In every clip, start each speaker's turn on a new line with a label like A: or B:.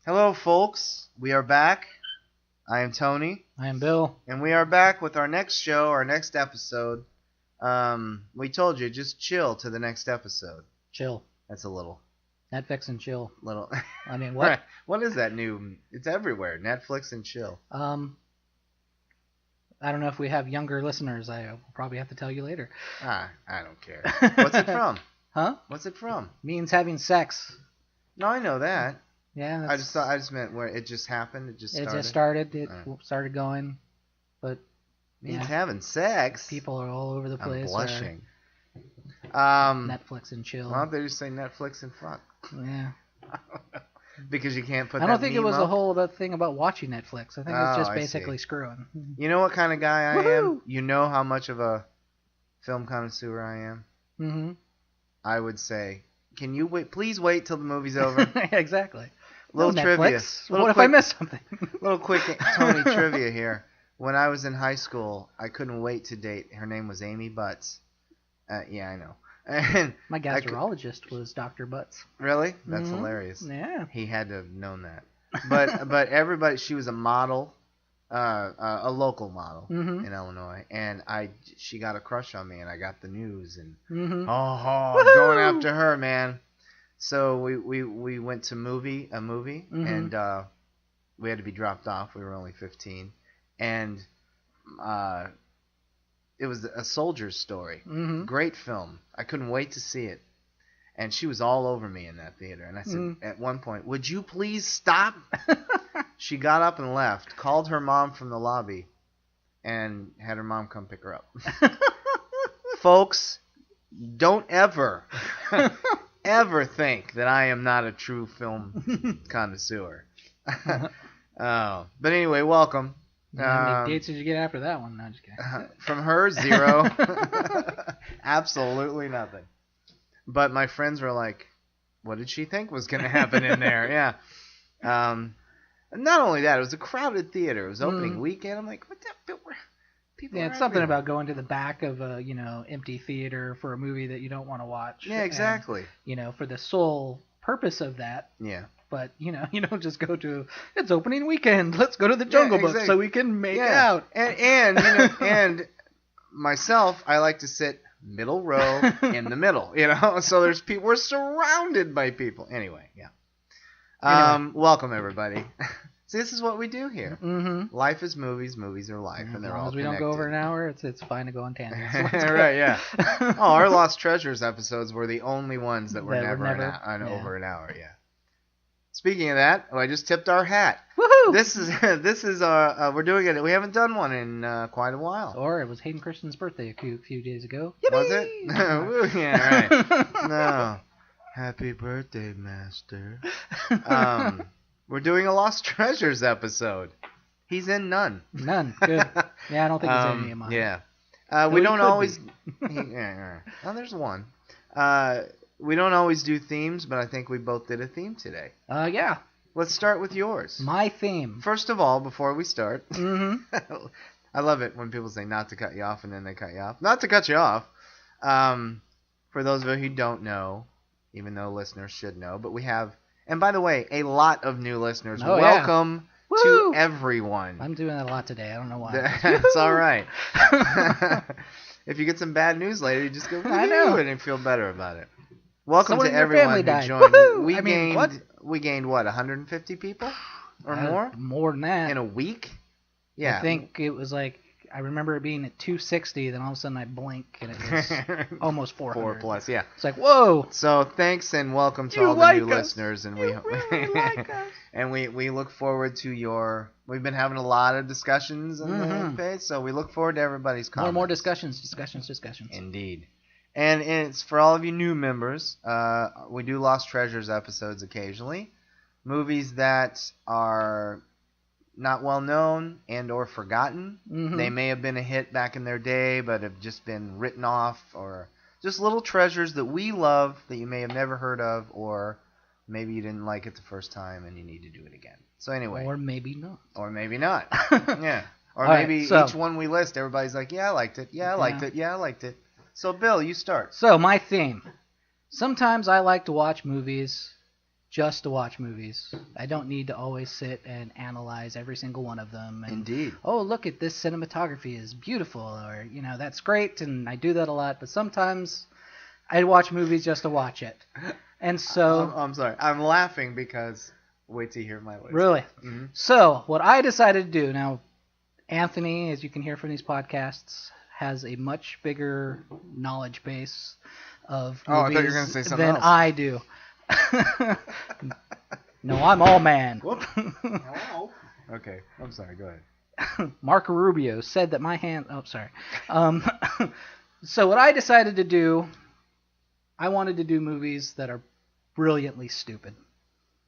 A: Hello, folks. We are back. I am Tony.
B: I am Bill.
A: And we are back with our next show, our next episode. We told you, just chill to the next episode.
B: Chill.
A: That's a little.
B: Netflix and chill.
A: Little.
B: I mean, what?
A: What is that new? It's everywhere. Netflix and chill.
B: I don't know if we have younger listeners. I will probably have to tell you later.
A: I don't care. What's it from?
B: Huh?
A: What's it from?
B: Means having sex.
A: No, I know that.
B: Yeah.
A: I just meant where it just happened. It just started.
B: It started going, but
A: means having sex.
B: People are all over the place.
A: I'm blushing.
B: Netflix and chill.
A: Why don't they just say Netflix and fuck?
B: Yeah.
A: Because you can't put.
B: I don't think it was
A: up?
B: a whole thing about watching Netflix. I think it's just basically screwing.
A: You know what kind of guy I
B: Woohoo!
A: am? You know how much of a film connoisseur I am?
B: Mm-hmm.
A: I would say, can you please wait till the movie's over?
B: Exactly.
A: Little trivia.
B: What if I miss something?
A: Little quick Tony trivia here. When I was in high school, I couldn't wait to date. Her name was Amy Butts. Yeah, I know. And
B: my gastrologist was Dr. Butts.
A: Really? That's hilarious.
B: Yeah.
A: He had to have known that. But everybody, she was a model, a local model in Illinois, and she got a crush on me, and I got the news, and I'm going after her, man. So we went to a movie, and we had to be dropped off. We were only 15, and it was a soldier's story. Great film. I couldn't wait to see it. And she was all over me in that theater. And I said, at one point, would you please stop? She got up and left, called her mom from the lobby, and had her mom come pick her up. Folks, don't ever think that I am not a true film connoisseur. But anyway, welcome.
B: How many dates did you get after that one? No, just kidding.
A: From her, 0. Absolutely nothing. But my friends were like, what did she think was going to happen in there? Yeah. Not only that, it was a crowded theater. It was opening weekend. I'm like, what the? People
B: it's something about going to the back of a empty theater for a movie that you don't want to watch.
A: Yeah, exactly.
B: And, for the sole purpose of that.
A: Yeah.
B: But, you don't just go to, it's opening weekend, let's go to the Jungle Book so we can make out.
A: And myself, I like to sit middle row in the middle, so there's people, we're surrounded by people. Anyway, yeah. Welcome, everybody. See, this is what we do here. Life is movies, movies are life, and they're all connected.
B: As long as we don't go over an hour, it's fine to go on tangents.
A: So right, yeah. Our Lost Treasures episodes were the only ones that were never over an hour, yeah. Speaking of that, I just tipped our hat.
B: Woohoo!
A: This is we're doing it. We haven't done one in quite a while.
B: Or it was Hayden Christensen's birthday a few days ago.
A: Yippee! Was it? Yeah, right. No. Happy birthday, Master. We're doing a Lost Treasures episode. He's in none.
B: None. Good. Yeah, I don't think he's in any of mine.
A: Yeah. We don't always. Oh, there's one. We don't always do themes, but I think we both did a theme today.
B: Yeah.
A: Let's start with yours.
B: My theme.
A: First of all, before we start, I love it when people say not to cut you off and then they cut you off. Not to cut you off. For those of you who don't know, even though listeners should know, but we have, and by the way, a lot of new listeners. Welcome to everyone.
B: I'm doing that a lot today. I don't know why.
A: That's all right. If you get some bad news later, you just go, I know, and feel better about it. Welcome to everyone who joined. We gained what, 150 people or more?
B: More than that.
A: In a week? Yeah.
B: I think it was like, I remember it being at 260, then all of a sudden I blink and it was almost 400.
A: 4 plus, yeah.
B: It's like, whoa.
A: So thanks and welcome to all the new listeners, and we look forward to your. We've been having a lot of discussions on the page, so we look forward to everybody's comments.
B: More discussions.
A: Indeed. And it's for all of you new members. We do Lost Treasures episodes occasionally. Movies that are not well known and or forgotten. They may have been a hit back in their day, but have just been written off, or just little treasures that we love that you may have never heard of, or maybe you didn't like it the first time and you need to do it again. So anyway.
B: Or maybe not.
A: Yeah. Or maybe each one we list, everybody's like, yeah, I liked it. Yeah, I liked it. Yeah, I liked it. So, Bill, you start.
B: So, my theme. Sometimes I like to watch movies just to watch movies. I don't need to always sit and analyze every single one of them. And,
A: Indeed.
B: oh, look at this cinematography is beautiful, or, that's great, and I do that a lot. But sometimes I watch movies just to watch it. And so...
A: I'm sorry. I'm laughing because... Wait till you hear my list.
B: Really?
A: Mm-hmm.
B: So, what I decided to do... Now, Anthony, as you can hear from these podcasts, has a much bigger knowledge base of movies
A: I thought you were going to say something
B: than
A: else.
B: I do. No, I'm all man.
A: Whoop. Hello. Okay, I'm sorry. Go ahead.
B: Marco Rubio said that my hand... Oh, sorry. So what I decided to do, I wanted to do movies that are brilliantly stupid.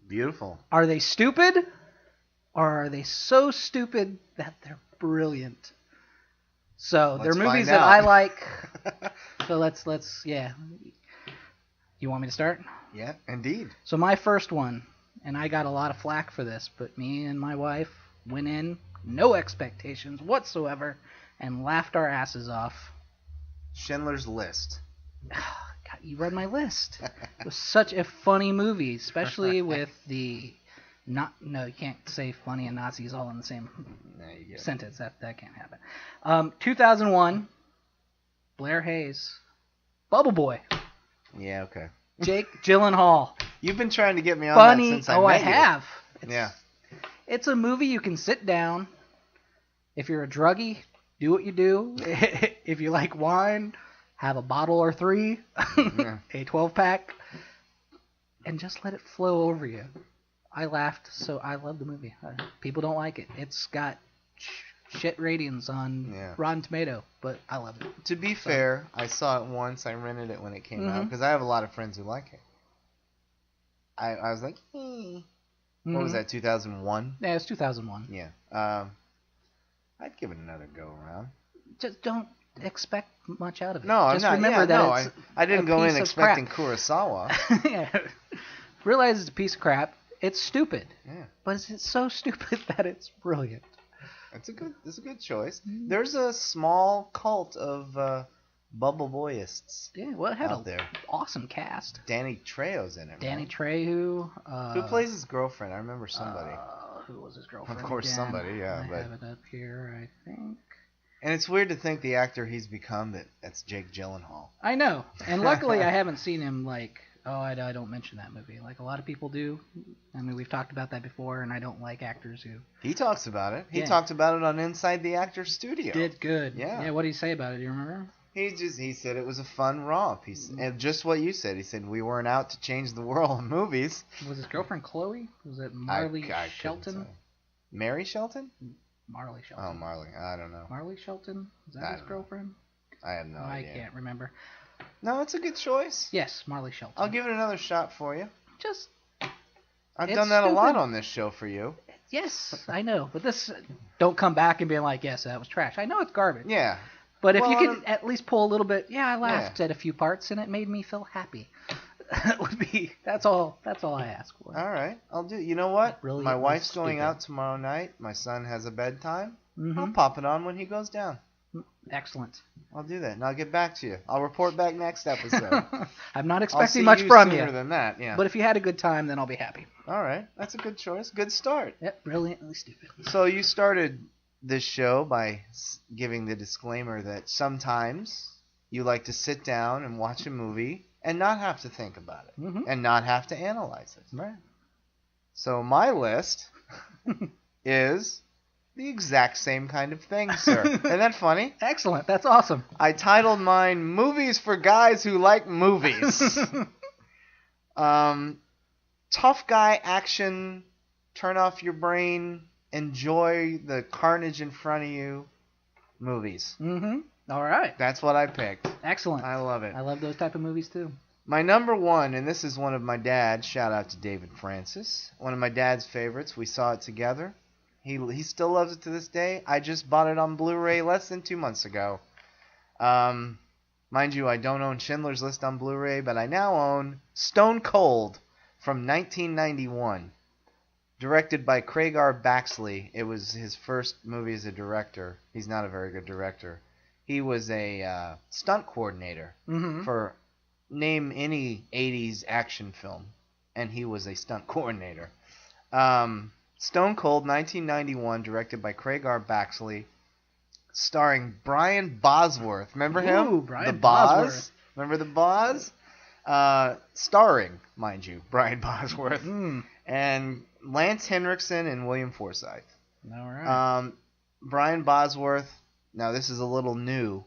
A: Beautiful.
B: Are they stupid? Or are they so stupid that they're brilliant? So they're movies that I like. So let's yeah. You want me to start?
A: Yeah, indeed.
B: So my first one, and I got a lot of flack for this, but me and my wife went in, no expectations whatsoever, and laughed our asses off.
A: Schindler's List.
B: God, you read my list. It was such a funny movie, especially with the... No, you can't say funny and Nazis all in the same sentence. That can't happen. 2001, Blair Hayes, Bubble Boy.
A: Yeah, okay.
B: Jake Gyllenhaal.
A: You've been trying to get me on
B: Funny.
A: that since I met
B: I
A: you.
B: have.
A: Yeah.
B: It's a movie you can sit down. If you're a druggie, do what you do. If you like wine, have a bottle or 3,
A: Yeah.
B: a 12-pack, and just let it flow over you. I laughed, so I love the movie. People don't like it. It's got shit ratings on Rotten Tomato, but I love it.
A: To be fair, I saw it once. I rented it when it came out because I have a lot of friends who like it. I was like, What was that, 2001?
B: Yeah, it's 2001.
A: Yeah. I'd give it another go around.
B: Just don't expect much out of it.
A: No,
B: just
A: I'm not.
B: remember that it's
A: I didn't
B: a
A: go in
B: piece of
A: expecting
B: crap.
A: Kurosawa.
B: Yeah. Realize it's a piece of crap. It's stupid.
A: Yeah.
B: But it's so stupid that it's brilliant.
A: It's a good choice. There's a small cult of Bubble Boyists.
B: Yeah, well, it had
A: out there.
B: Awesome cast.
A: Danny Trejo's in it.
B: Danny
A: right?
B: Trejo.
A: Who plays his girlfriend? I remember somebody.
B: Who was his girlfriend?
A: Of course,
B: again?
A: somebody. Yeah,
B: I
A: but
B: have it up here, I think.
A: and it's weird to think the actor he's become that's Jake Gyllenhaal.
B: I know, and luckily I haven't seen him like. Oh, I don't mention that movie. Like a lot of people do. I mean, we've talked about that before, and I don't like actors who...
A: He talks about it. He talked about it on Inside the Actor's Studio.
B: Did good.
A: Yeah.
B: Yeah, what did he say about it? Do you remember?
A: He said it was a fun romp. And just what you said. He said we weren't out to change the world of movies.
B: Was his girlfriend Chloe? Was it Marley Shelton?
A: Mary Shelton?
B: Marley Shelton.
A: Oh, Marley. I don't know.
B: Marley Shelton? Is that his girlfriend?
A: I have no idea.
B: I can't remember.
A: No, it's a good choice.
B: Yes, Marley Shelton.
A: I'll give it another shot for you. I've
B: It's
A: done that
B: stupid.
A: a lot on this show for you.
B: Yes, I know. But this, don't come back and be like, yes, that was trash. I know it's garbage.
A: Yeah.
B: But if you could at least pull a little bit, I laughed at a few parts and it made me feel happy. That would be, that's all I ask for.
A: All right. I'll do. You know what?
B: Brilliant
A: My wife's
B: stupid.
A: going out tomorrow night. My son has a bedtime.
B: Mm-hmm.
A: I'll pop it on when he goes down.
B: Excellent.
A: I'll do that, and I'll get back to you. I'll report back next episode.
B: I'm not
A: I'll
B: expecting
A: see
B: much
A: you
B: from
A: sooner
B: you.
A: than that, yeah.
B: But if you had a good time, then I'll be happy.
A: All right. That's a good choice. Good start.
B: Yep, brilliantly stupid.
A: So you started this show by giving the disclaimer that sometimes you like to sit down and watch a movie and not have to think about it and not have to analyze it.
B: Right.
A: So my list is the exact same kind of thing, sir. Isn't that funny?
B: Excellent. That's awesome.
A: I titled mine Movies for Guys Who Like Movies. Tough guy action, turn off your brain, enjoy the carnage in front of you movies.
B: Mm-hmm. All right.
A: That's what I picked.
B: Excellent.
A: I love it.
B: I love those type of movies too.
A: My number one, and this is one of my dad's, shout out to David Francis, one of my dad's favorites. We saw it together. He still loves it to this day. I just bought it on Blu-ray less than 2 months ago. Mind you, I don't own Schindler's List on Blu-ray, but I now own Stone Cold from 1991. Directed by Craig R. Baxley. It was his first movie as a director. He's not a very good director. He was a stunt coordinator for name any 80s action film. and he was a stunt coordinator. Stone Cold, 1991, directed by Craig R. Baxley, starring Brian Bosworth. Remember him?
B: Ooh, Brian
A: the Boz?
B: Bosworth.
A: Remember the Boz? Starring, mind you, Brian Bosworth. And Lance Henriksen and William Forsythe.
B: All right.
A: Brian Bosworth, now this is a little new.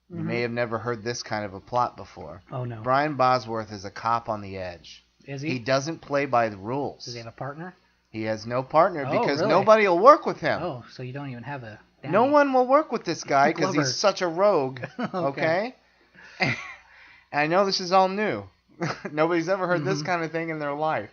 A: You may have never heard this kind of a plot before.
B: Oh, no.
A: Brian Bosworth is a cop on the edge.
B: Is he?
A: He doesn't play by the rules.
B: Does he have a partner?
A: He has no partner because
B: really?
A: nobody will work with him.
B: Oh, so you don't even have a... Danny.
A: No one will work with this guy because
B: Glover.
A: he's such a rogue. Okay? And I know this is all new. Nobody's ever heard this kind of thing in their life.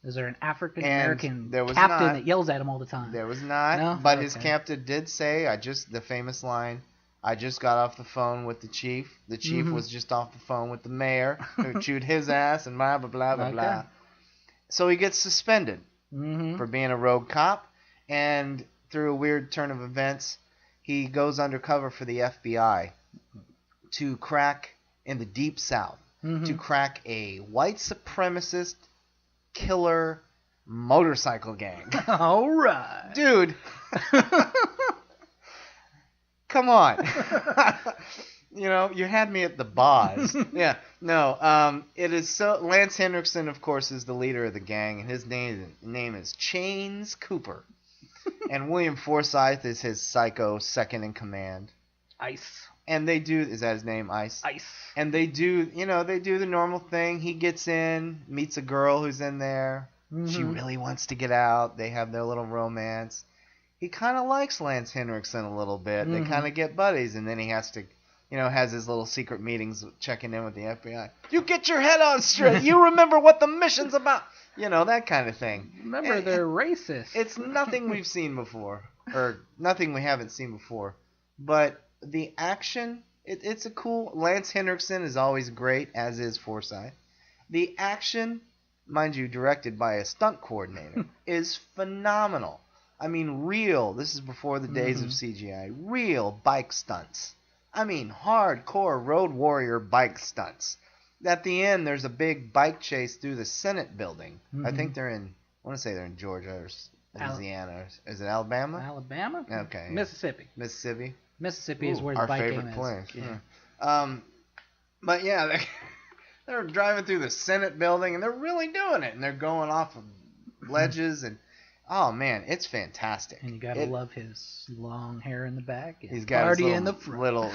B: Is there an African-American
A: there was
B: captain
A: not.
B: that yells at him all the time?
A: There was not.
B: No?
A: But his captain did say, the famous line, I just got off the phone with the chief. The chief was just off the phone with the mayor who chewed his ass and blah, blah, blah, blah, blah. So he gets suspended for being a rogue cop. And through a weird turn of events, he goes undercover for the FBI to crack in the Deep South, to crack a white supremacist killer motorcycle gang.
B: All right.
A: Dude. Come on. You had me at the Boz. Yeah. No, it is so... Lance Henriksen, of course, is the leader of the gang, and his name is Chains Cooper. And William Forsythe is his psycho second in command.
B: Ice.
A: And they do... Is that his name, Ice?
B: Ice.
A: And they do the normal thing. He gets in, meets a girl who's in there. She really wants to get out. They have their little romance. He kind of likes Lance Henriksen a little bit. They kind of get buddies, and then he has to, has his little secret meetings checking in with the FBI. You get your head on straight. You remember what the mission's about. That kind of thing.
B: Remember, they're racist.
A: It's nothing we've seen before, or nothing we haven't seen before. But the action, it's a cool... Lance Henriksen is always great, as is Forsythe. The action, mind you, directed by a stunt coordinator, is phenomenal. I mean, this is before the days of CGI, real bike stunts. I mean, hardcore road warrior bike stunts. At the end, there's a big bike chase through the Senate building. I think I want to say they're in Georgia or Louisiana. Is it Alabama?
B: Alabama?
A: Okay.
B: Mississippi.
A: Mississippi
B: is where the
A: our
B: bike
A: favorite
B: game
A: place.
B: is.
A: Yeah. But yeah, they're driving through the Senate building, and they're really doing it. And they're going off of ledges and... Oh man, it's fantastic.
B: And you gotta love his long hair in the back. And
A: he's got
B: party
A: his
B: in the front.
A: little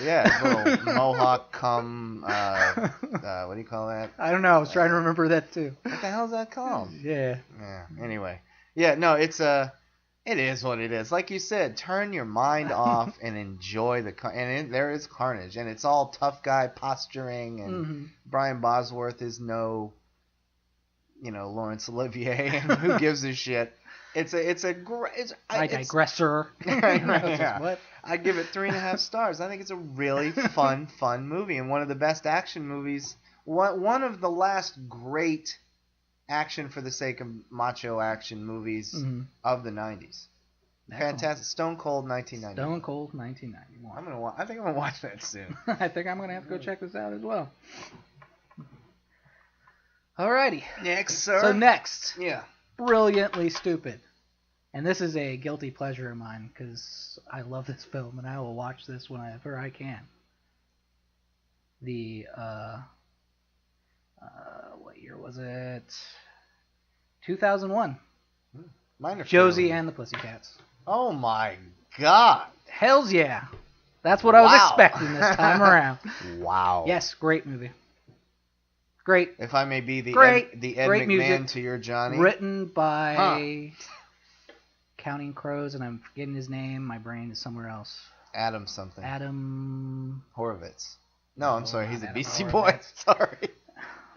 A: mohawk cum. What do you call that?
B: I don't know. I was trying to remember that too.
A: What the hell is that called?
B: Yeah.
A: Yeah. Anyway, yeah. No, it is what it is. Like you said, turn your mind off and enjoy there is carnage, and it's all tough guy posturing, and Brian Bosworth is no, Laurence Olivier, and who gives a shit. I
B: digress, sir.
A: Yeah.
B: What?
A: I give it 3.5 stars. I think it's a really fun movie, and one of the best action movies. One of the last great action for the sake of macho action movies of the 90s. Fantastic. Stone Cold 1991.
B: Stone Cold 1991.
A: I think I'm gonna watch that soon.
B: I think I'm gonna have to go check this out as well. Alrighty.
A: Next, sir.
B: So next.
A: Yeah.
B: Brilliantly Stupid. And this is a guilty pleasure of mine because I love this film and I will watch this whenever I can. What year was it? 2001.
A: Minor
B: Josie and the Pussycats.
A: Oh my God.
B: Hells yeah. That's what I was expecting this time around.
A: Wow.
B: Yes, great movie. Great.
A: If I may be the
B: Great
A: Ed McMahon
B: music,
A: to your Johnny.
B: Written by Counting Crows, and I'm forgetting his name. My brain is somewhere else.
A: Adam something.
B: Adam
A: Horowitz. No, I'm sorry. He's a Beastie Boy.
B: Horowitz.
A: Sorry.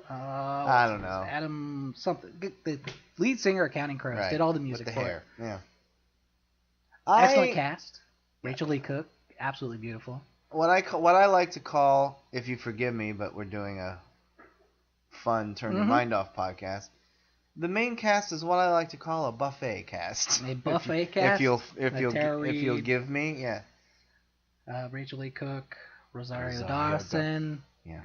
A: I don't know.
B: Adam something. The lead singer of Counting Crows did all the music
A: with the
B: for
A: hair.
B: it.
A: Yeah.
B: Excellent cast. Rachel Lee Cook, absolutely beautiful.
A: What I like to call, if you forgive me, but we're doing a fun turn your mind off podcast. The main cast is what I like to call a buffet cast.
B: A buffet cast.
A: If you'll give me, yeah.
B: Rachel Lee Cook, Rosario Dawson.
A: Yeah.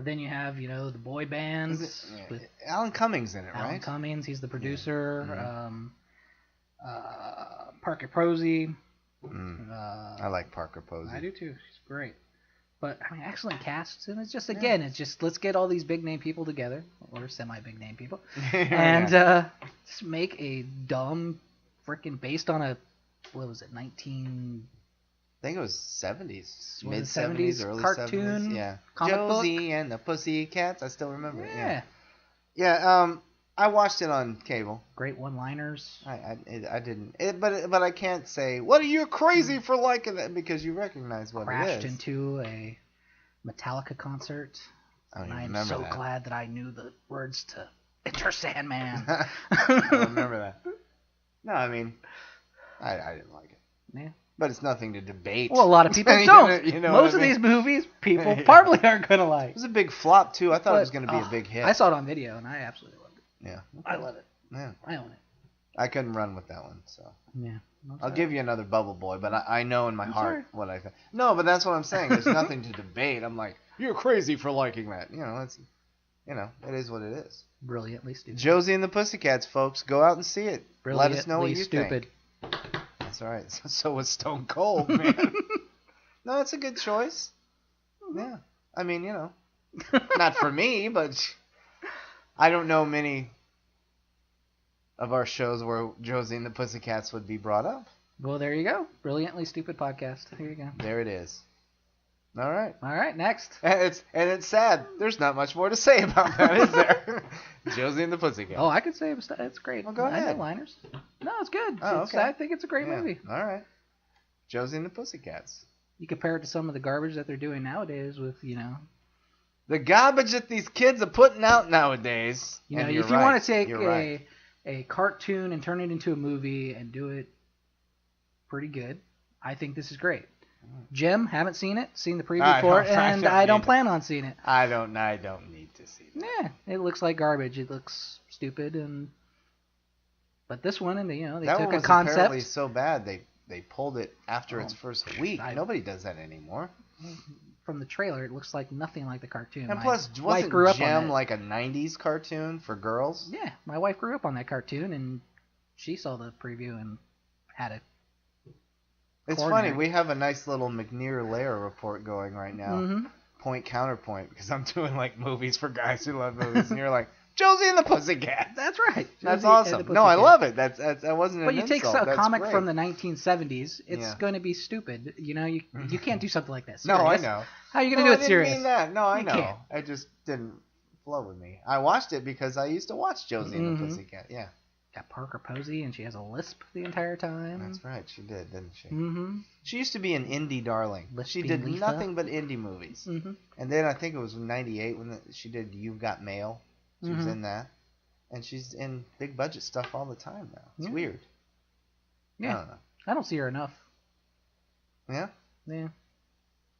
B: But then you have, the boy bands with
A: Alan Cummings in it, right?
B: Alan Cummings, he's the producer.
A: Yeah.
B: Parker Posey.
A: I like Parker Posey.
B: I do too. She's great. But I mean, excellent cast, and it's just it's just let's get all these big name people together, or semi big name people, and just make a dumb, freaking based on a what was it, 19.
A: I think it was 70s,
B: mid
A: 70s, early
B: cartoon,
A: 70s. Yeah,
B: comic
A: Josie
B: book.
A: and the Pussycats. I still remember it.
B: Yeah.
A: Yeah. I watched it on cable.
B: Great one-liners.
A: I didn't. But I can't say what are you crazy for liking that because you recognize what it is.
B: Crashed into a Metallica concert.
A: I don't
B: and
A: even
B: I'm
A: remember
B: so
A: that.
B: glad that I knew the words to Enter Sandman.
A: I don't remember that. No, I mean, I didn't like it.
B: Yeah.
A: But it's nothing to debate.
B: Well, a lot of people don't.
A: You know
B: Most of these movies, people probably aren't going to like.
A: It was a big flop, too. I thought it was going to be a big hit.
B: I saw it on video, and I absolutely loved it.
A: Yeah.
B: I love it.
A: Yeah.
B: I own it.
A: I couldn't run with that one, so.
B: Yeah.
A: I'll give you another Bubble Boy, but I know in my heart what I think. No, but that's what I'm saying. There's nothing to debate. I'm like, you're crazy for liking that. It is what it is.
B: Brilliantly stupid.
A: Josie and the Pussycats, folks. Go out and see it. Let us know what you
B: stupid.
A: think. That's all right. So was Stone Cold, man. No, it's a good choice. Yeah. I mean, not for me, but I don't know many of our shows where Josie and the Pussycats would be brought up.
B: Well, there you go. Brilliantly stupid podcast. Here you go.
A: There it is. All right.
B: Next.
A: And it's sad. There's not much more to say about that, is there? Josie and the Pussycats.
B: Oh, I could say it's great.
A: Well, go ahead.
B: I know liners. No, it's good.
A: Oh, okay.
B: I think it's a great movie.
A: All right. Josie and the Pussycats.
B: You compare it to some of the garbage that they're doing nowadays with,
A: The garbage that these kids are putting out nowadays.
B: If you want to take a cartoon and turn it into a movie and do it pretty good, I think this is great. Jim, haven't seen it, seen the preview for it, and I don't plan on seeing it.
A: I don't need to see it.
B: Yeah, it looks like garbage. It looks stupid, but this one, and they
A: that
B: took
A: one was
B: a concept.
A: Apparently so bad they pulled it after its first week. Nobody does that anymore.
B: From the trailer, it looks like nothing like the cartoon.
A: And plus, wasn't Jim like a '90s cartoon for girls?
B: Yeah, my wife grew up on that cartoon, and she saw the preview and had a.
A: It's funny. We have a nice little McNear-Lair report going right now.
B: Mm-hmm.
A: Point counterpoint, because I'm doing like movies for guys who love movies, and you're like Josie and the Pussycats.
B: That's right.
A: That's awesome. No, I love it. That wasn't.
B: But
A: you
B: take
A: insult.
B: a comic
A: great.
B: from the 1970s. It's going to be stupid. You can't do something like that. Serious.
A: No, I know.
B: How are you going to do it serious?
A: I didn't mean that. No, I know.
B: Can't.
A: It just didn't flow with me. I watched it because I used to watch Josie and the Pussycat. Yeah.
B: Got Parker Posey, and she has a lisp the entire time.
A: That's right. She did, didn't she?
B: Mm-hmm.
A: She used to be an indie darling. She did nothing but indie movies.
B: Mm-hmm.
A: And then I think it was in '98 when she did You've Got Mail. She was in that. And she's in big budget stuff all the time now. It's weird.
B: Yeah.
A: I don't know.
B: I don't see her enough.
A: Yeah?
B: Yeah.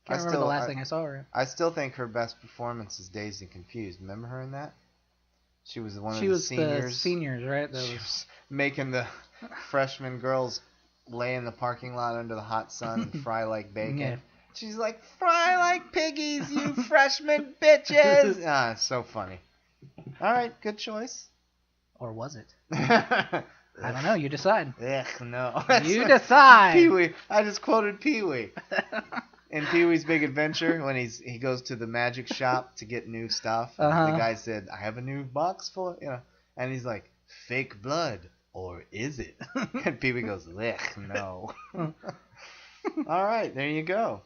B: Can't remember the last thing I saw her in.
A: I still think her best performance is Dazed and Confused. Remember her in that? She was one of the seniors.
B: She was the seniors, right?
A: She was making the freshman girls lay in the parking lot under the hot sun and fry like bacon.
B: Yeah.
A: She's like, fry like piggies, you freshman bitches! Ah, it's so funny. All right, good choice.
B: Or was it? I don't know. You decide.
A: Ugh, no.
B: You decide.
A: Pee-wee. I just quoted Pee-wee. In Pee-wee's Big Adventure, when he goes to the magic shop to get new stuff, the guy said, "I have a new box full," and he's like, "Fake blood, or is it?" And Pee-wee goes, "Ugh, no." All right, there you go.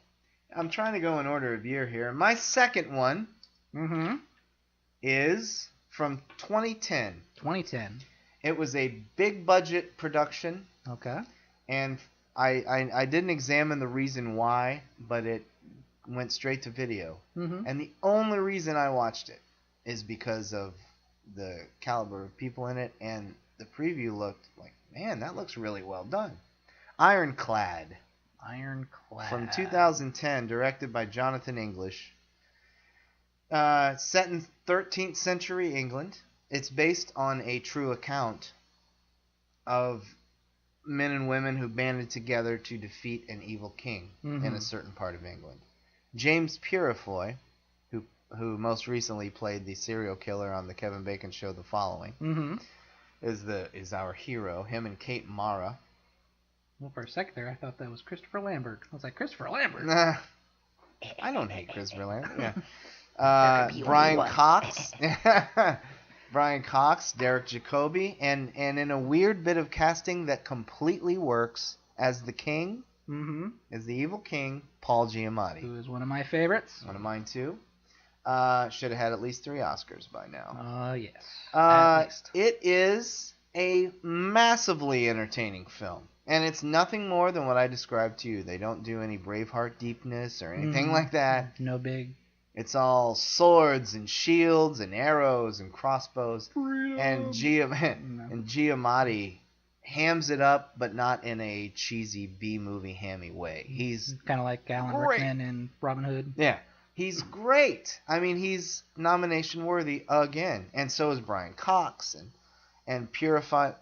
A: I'm trying to go in order of year here. My second one is from 2010.
B: 2010.
A: It was a big budget production.
B: Okay.
A: And I didn't examine the reason why, but it went straight to video. And the only reason I watched it is because of the caliber of people in it, and the preview looked like, man, that looks really well done. Ironclad.
B: Ironclad.
A: From 2010, directed by Jonathan English. Set in 13th century England. It's based on a true account of men and women who banded together to defeat an evil king in a certain part of England. James Purefoy, who who most recently played the serial killer on the Kevin Bacon show The Following,
B: Mm-hmm.
A: is our hero. Him and Kate Mara.
B: Well, for a second there, I thought that was Christopher Lambert. I was like, Christopher Lambert?
A: Nah, I don't hate Christopher Lambert. Yeah.
B: There could be
A: Brian
B: only one.
A: Cox. Brian Cox, Derek Jacobi, and in a weird bit of casting that completely works, as the king, as the evil king, Paul Giamatti.
B: Who is one of my favorites.
A: One of mine too. Should have had at least 3 Oscars by now.
B: Yes. At least.
A: It is a massively entertaining film. And it's nothing more than what I described to you. They don't do any Braveheart deepness or anything like that.
B: No big.
A: It's all swords and shields and arrows and crossbows.
B: Freedom.
A: And Giamatti hams it up, but not in a cheesy B-movie hammy way. He's
B: kind of like Alan Rickman in Robin Hood.
A: Yeah. He's great. I mean, he's nomination worthy again. And so is Brian Cox. And Purefoy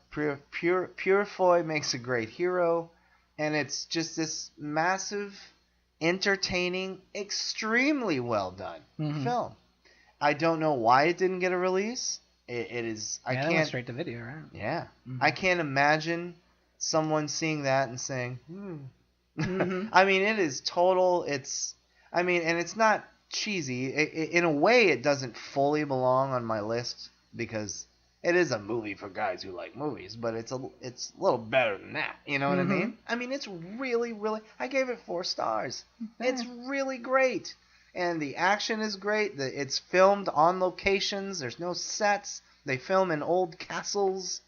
A: makes a great hero. And it's just this massive, entertaining, extremely well done film. I don't know why it didn't get a release. It is.
B: That went straight to video, right?
A: Yeah. I can't imagine someone seeing that and saying, I mean, it is total. And it's not cheesy. In a way, it doesn't fully belong on my list because it is a movie for guys who like movies, but it's a little better than that. You know what I mean? I mean, it's really, really. I gave it 4 stars. It's really great, and the action is great. It's filmed on locations. There's no sets. They film in old castles,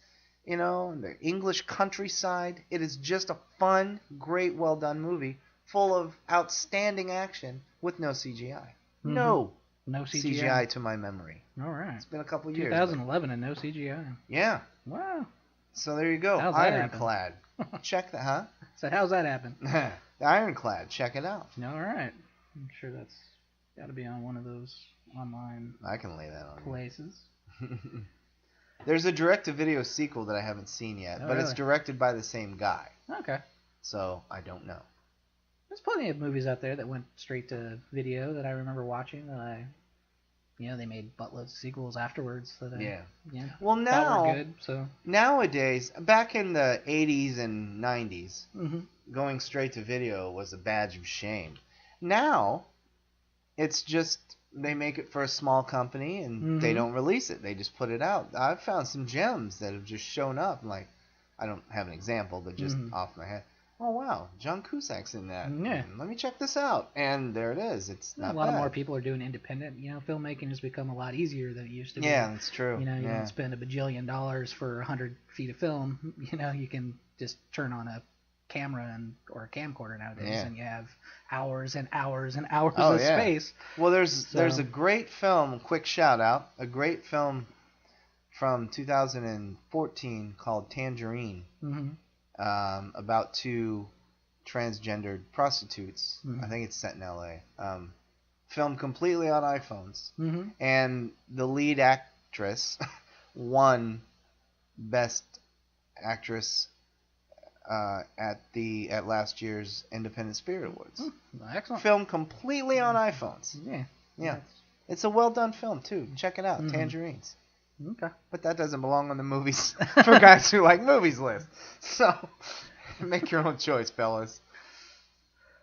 A: in the English countryside. It is just a fun, great, well done movie full of outstanding action with no CGI. No CGI to my memory.
B: All right.
A: It's been a couple years.
B: 2011 and no CGI.
A: Yeah.
B: Wow.
A: So there you go.
B: How's that
A: Ironclad. Check that, huh?
B: So how's that happen?
A: The Ironclad. Check it out.
B: All right. I'm sure that's got to be on one of those online
A: I can lay that on
B: places.
A: There's a direct-to-video sequel that I haven't seen yet, but it's directed by the same guy.
B: Okay.
A: So I don't know.
B: There's plenty of movies out there that went straight to video that I remember watching that they made buttloads of sequels afterwards that
A: well, now
B: thought were good. So
A: nowadays, back in the 80s and 90s, going straight to video was a badge of shame. Now, it's just they make it for a small company and they don't release it. They just put it out. I've found some gems that have just shown up. Like, I don't have an example, but just off my head. Oh, wow, John Cusack's in that.
B: Yeah.
A: Let me check this out. And there it is. It's not
B: a lot
A: bad.
B: more people are doing independent. Filmmaking has become a lot easier than it used to be.
A: Yeah, that's true.
B: You don't spend $1 bajillion for 100 feet of film. You can just turn on a camera or a camcorder nowadays, and you have hours and hours and hours of space.
A: Well, there's a great film. Quick shout out, a great film from 2014 called Tangerine, about 2 transgendered prostitutes. I think it's set in L.A. Filmed completely on iPhones, and the lead actress won Best Actress at last year's Independent Spirit Awards.
B: Excellent.
A: Filmed completely on iPhones.
B: Yeah.
A: It's a well done film too. Check it out, Tangerines.
B: Okay.
A: But that doesn't belong on the movies for guys who like movies list. So make your own choice, fellas.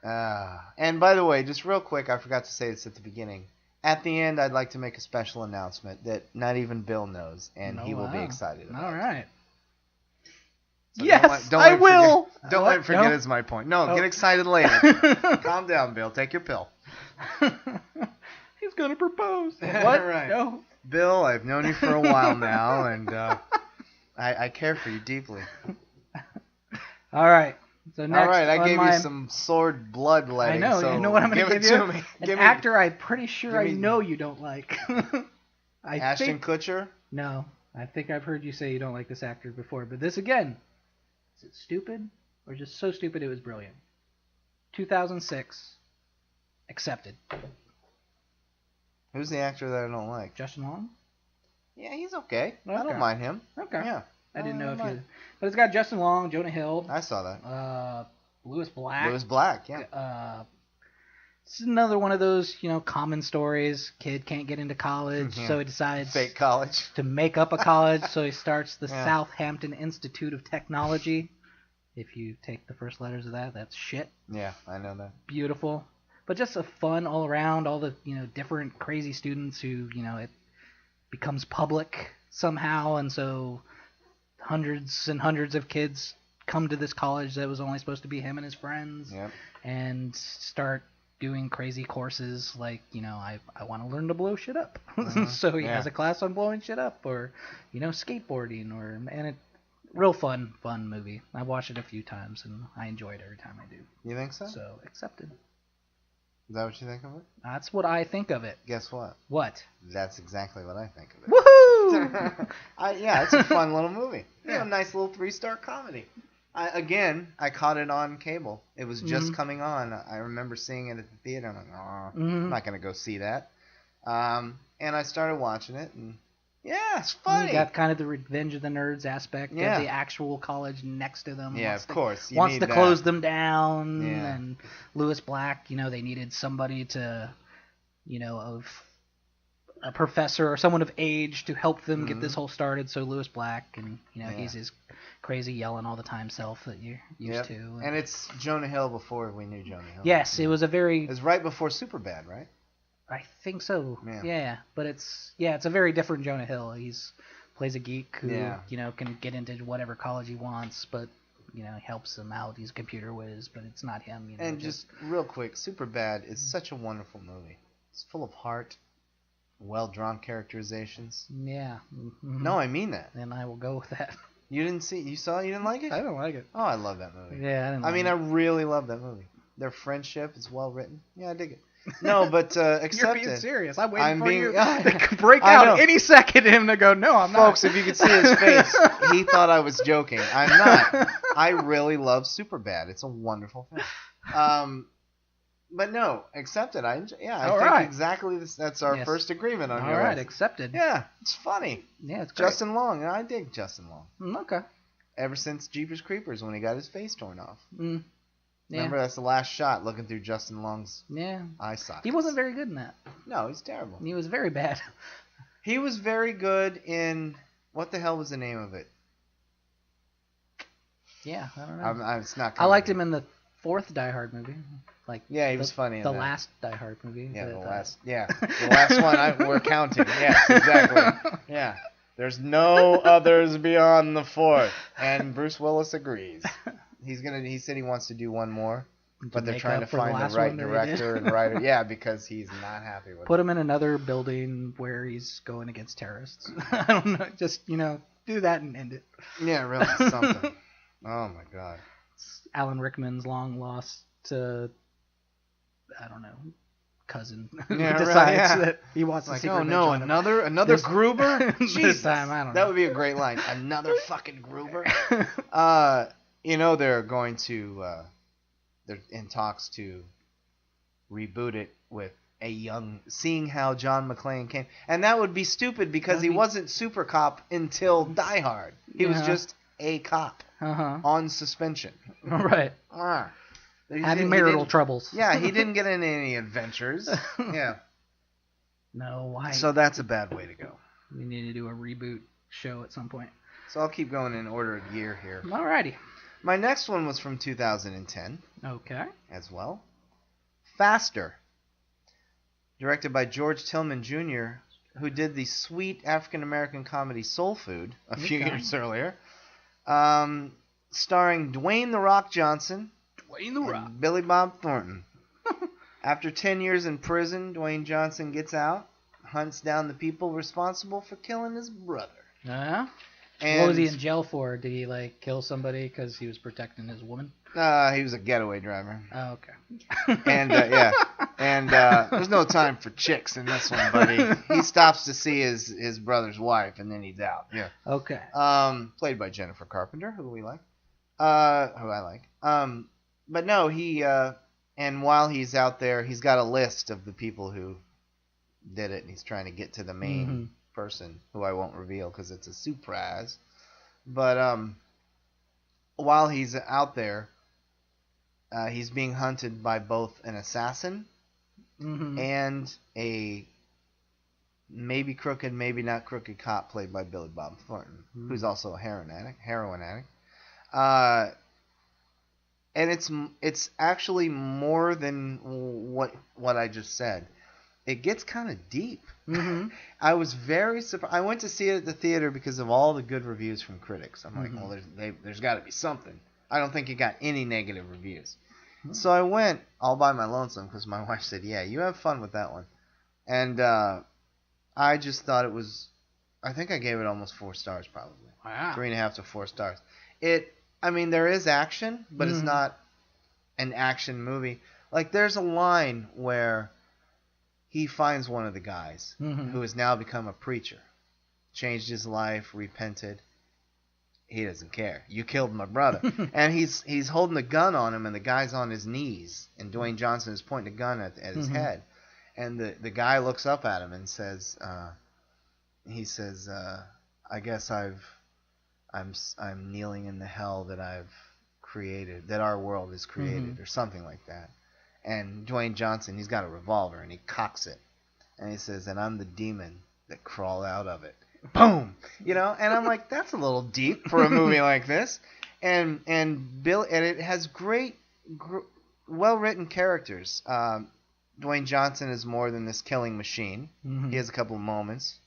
A: And by the way, just real quick, I forgot to say this at the beginning. At the end, I'd like to make a special announcement that not even Bill knows, and he will be excited about.
B: All right.
A: So
B: yes,
A: I
B: will.
A: Don't let forget is my point. No, get excited later. Calm down, Bill. Take your pill.
B: He's going to propose. What?
A: Right.
B: No.
A: Bill, I've known you for a while now, and I care for you deeply.
B: All right. So next,
A: all right, I gave you some sword bloodletting.
B: I know.
A: So
B: you know what I'm going to give you?
A: Me.
B: An actor I'm pretty sure I know you don't like.
A: Ashton Kutcher?
B: No. I think I've heard you say you don't like this actor before, but this again, is it stupid or just so stupid it was brilliant? 2006, Accepted.
A: Who's the actor that I don't like?
B: Justin Long?
A: Yeah, he's okay. I don't mind him.
B: Okay.
A: Yeah.
B: I didn't know if you... But it's got Justin Long, Jonah Hill.
A: I saw that.
B: Louis Black.
A: Louis Black, yeah.
B: It's another one of those, common stories. Kid can't get into college,
A: Yeah.
B: so he decides
A: Fake college.
B: to make up a college. So he starts the
A: Yeah.
B: Southampton Institute of Technology. If you take the first letters of that, that's shit.
A: Yeah, I know that.
B: Beautiful. But just a fun all around, all the, different crazy students who, it becomes public somehow, and so hundreds and hundreds of kids come to this college that was only supposed to be him and his friends,
A: Yep.
B: and start doing crazy courses like, I want to learn to blow shit up. So he has a class on blowing shit up, or, skateboarding, and it real fun movie. I've watched it a few times, and I enjoy it every time I do.
A: You think so?
B: So, accepted.
A: Is that what you think of it?
B: That's what I think of it.
A: Guess what?
B: What?
A: That's exactly what I think of it.
B: Woohoo!
A: Yeah, it's a fun little movie.
B: Yeah.
A: A nice little 3-star comedy. I caught it on cable. It was just coming on. I remember seeing it at the theater. I'm like, I'm not going to go see that. And I started watching it, and yeah, it's funny.
B: You got kind of the Revenge of the Nerds aspect of
A: Yeah.
B: the actual college next to them.
A: Yeah, of course. You
B: Wants
A: need
B: to
A: that.
B: close them down.
A: Yeah.
B: And Lewis Black, they needed somebody to, of a professor or someone of age to help them get this whole started. So Lewis Black, and, he's his crazy yelling all the time self that you're used to.
A: And it's Jonah Hill before we knew Jonah Hill.
B: Yes, it was a very...
A: It was right before Superbad, right?
B: I think so.
A: Yeah.
B: But it's a very different Jonah Hill. He's plays a geek who can get into whatever college he wants, but he helps him out. He's a computer whiz, but it's not him.
A: And just real quick, Superbad is such a wonderful movie. It's full of heart, well drawn characterizations.
B: Yeah. Mm-hmm.
A: No, I mean that.
B: And I will go with that.
A: You didn't see? You saw it? You didn't like it?
B: I don't like it.
A: Oh, I love that movie.
B: Yeah, I didn't. Like
A: I really love that movie. Their friendship is well written. Yeah, I dig it. No, but accept
B: You're being
A: it.
B: serious. I'm waiting for you
A: I
B: to break out any second. Him to go. No, I'm not.
A: Folks, if you could see his face, he thought I was joking. I'm not. I really love Superbad. It's a wonderful film. But no, accept it. I think exactly this. That's our first agreement on your
B: All right,
A: list.
B: accepted.
A: Yeah, it's funny.
B: Yeah, it's great.
A: Justin Long, and I dig Justin Long.
B: Okay.
A: Ever since Jeepers Creepers, when he got his face torn off.
B: Yeah.
A: Remember, that's the last shot, looking through Justin Long's eye sockets.
B: He wasn't very good in that.
A: No, he's terrible.
B: He was very bad.
A: He was very good in... What the hell was the name of it?
B: Yeah, I don't know.
A: It's not.
B: I liked him in the fourth Die Hard movie.
A: He was funny in
B: the
A: that.
B: last Die Hard movie.
A: Yeah, the last one we're counting. Yes, exactly. Yeah. There's no others beyond the fourth, and Bruce Willis agrees. He said he wants to do one more, but they're trying to find the right director and writer. Yeah, because he's not happy with it.
B: Put him in another building where he's going against terrorists. I don't know. Just, do that and end it.
A: Yeah, really, something. Oh, my God.
B: Alan Rickman's long lost, I don't know, cousin who decides that he wants to see.
A: Oh, no, another Gruber?
B: This time, I don't know.
A: That would be a great line. Another fucking Gruber? They're going to, they're in talks to reboot it with seeing how John McClane came. And that would be stupid because he wasn't Super Cop until Die Hard. He was just a cop on suspension.
B: Right. Having marital troubles.
A: Yeah, he didn't get in any adventures. Yeah.
B: No, why?
A: So that's a bad way to go.
B: We need to do a reboot show at some point.
A: So I'll keep going in order of year here.
B: Alrighty.
A: My next one was from 2010.
B: Okay.
A: As well. Faster. Directed by George Tillman Jr., who did the sweet African-American comedy Soul Food a few years earlier. Starring Dwayne "The Rock" Johnson.
B: Dwayne "The Rock."
A: And Billy Bob Thornton. After 10 years in prison, Dwayne Johnson gets out, hunts down the people responsible for killing his brother.
B: Yeah.
A: And
B: what was he in jail for? Did he kill somebody because he was protecting his woman?
A: He was a getaway driver.
B: Oh, okay.
A: And there's no time for chicks in this one, buddy. He stops to see his brother's wife, and then he's out. Yeah.
B: Okay.
A: Played by Jennifer Carpenter, who I like. But no, and while he's out there, he's got a list of the people who did it, and he's trying to get to the main person, who I won't reveal because it's a surprise. But while he's out there, he's being hunted by both an assassin and a maybe crooked, maybe not crooked cop played by Billy Bob Thornton, who's also a heroin addict. And it's actually more than what I just said. It gets kind of deep. I was very surprised. I went to see it at the theater because of all the good reviews from critics. I'm like, well, there's got to be something. I don't think it got any negative reviews. So I went all by my lonesome because my wife said, yeah, you have fun with that one. And I just thought it was, I think I gave it almost 4 stars probably.
B: Wow.
A: 3.5 to 4 stars. I mean, there is action, but it's not an action movie. Like, there's a line where he finds one of the guys who has now become a preacher, changed his life, repented. He doesn't care. You killed my brother. And he's holding a gun on him, and the guy's on his knees, and Dwayne Johnson is pointing a gun at his head. And the guy looks up at him and says, I guess I'm kneeling in the hell that I've created, that our world has created, or something like that. And Dwayne Johnson, he's got a revolver, and he cocks it. And he says, and I'm the demon that crawled out of it. Boom! And I'm like, that's a little deep for a movie like this. And it has great, well-written characters. Dwayne Johnson is more than this killing machine. He has a couple of moments.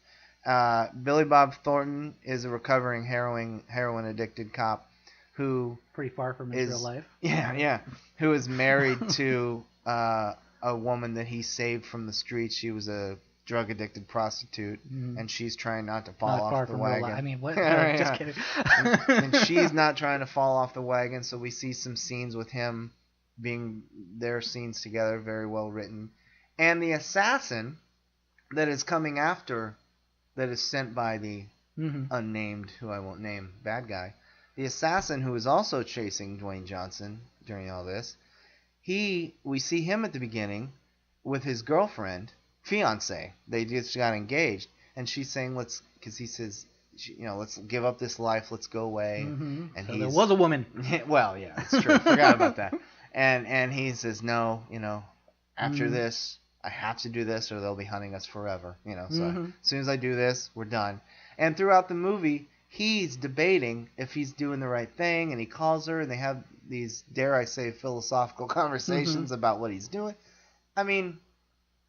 A: Billy Bob Thornton is a recovering heroin-addicted cop who...
B: Pretty far from his real life.
A: Yeah. Who is married to a woman that he saved from the streets. She was a drug-addicted prostitute, and she's trying not to fall off the wagon.
B: I mean, what? Just kidding.
A: and she's not trying to fall off the wagon, so we see some scenes with him being their scenes together, very well written. And the assassin that is coming after, that is sent by the unnamed, who I won't name, bad guy, the assassin who is also chasing Dwayne Johnson during all this, we see him at the beginning with his girlfriend, fiance. They just got engaged, and she's saying, because he says, let's give up this life, let's go away. And
B: so there was a woman.
A: Well, yeah, it's true. Forgot about that. And he says, no, after this, I have to do this or they'll be hunting us forever. So as soon as I do this, we're done. And throughout the movie, he's debating if he's doing the right thing, and he calls her, and they have these, dare I say, philosophical conversations about what he's doing. I mean,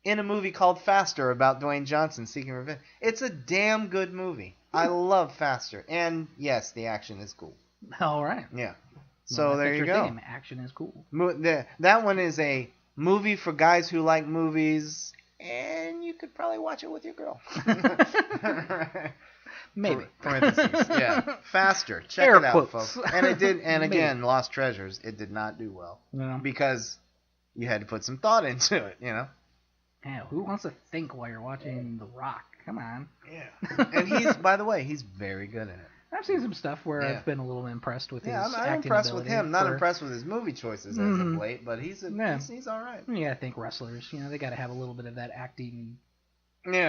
A: in a movie called Faster about Dwayne Johnson seeking revenge. It's a damn good movie. I love Faster. And, yes, the action is cool.
B: All right.
A: Yeah. So there you go.
B: Theme. Action is cool.
A: That one is a movie for guys who like movies, and you could probably watch it with your girl.
B: Maybe.
A: Parentheses. Yeah. Faster. Check
B: Air
A: it out,
B: quotes.
A: folks. And it did. And again, Lost Treasures. It did not do well because you had to put some thought into it.
B: Yeah. Who wants to think while you're watching The Rock? Come on.
A: Yeah. And by the way, he's very good in it.
B: I've seen some stuff where I've been a little impressed with his acting ability.
A: I'm impressed with him. Not impressed with his movie choices as of late, but he's all right.
B: Yeah, I think wrestlers, they got to have a little bit of that acting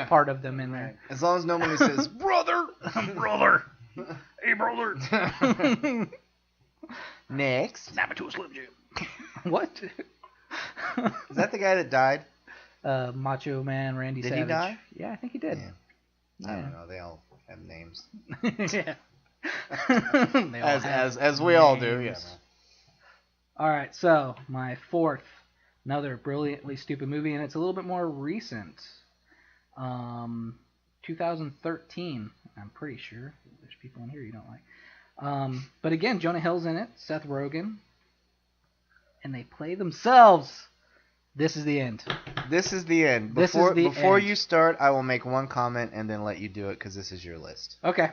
A: part
B: of them in there.
A: As long as nobody says, brother, brother, hey, brother. Next.
B: Snap it to a Slim Jim. What?
A: Is that the guy that died?
B: Macho Man Randy Savage.
A: Did he die?
B: Yeah, I think he did.
A: Yeah. I don't know. They all have names.
B: Yeah.
A: as we all do, yes.
B: All right, so my fourth, another brilliantly stupid movie, and it's a little bit more recent. 2013, I'm pretty sure. There's people in here you don't like. But again, Jonah Hill's in it, Seth Rogen, and they play themselves. This is the end.
A: This is the end. Before you start, I will make one comment and then let you do it because this is your list.
B: Okay.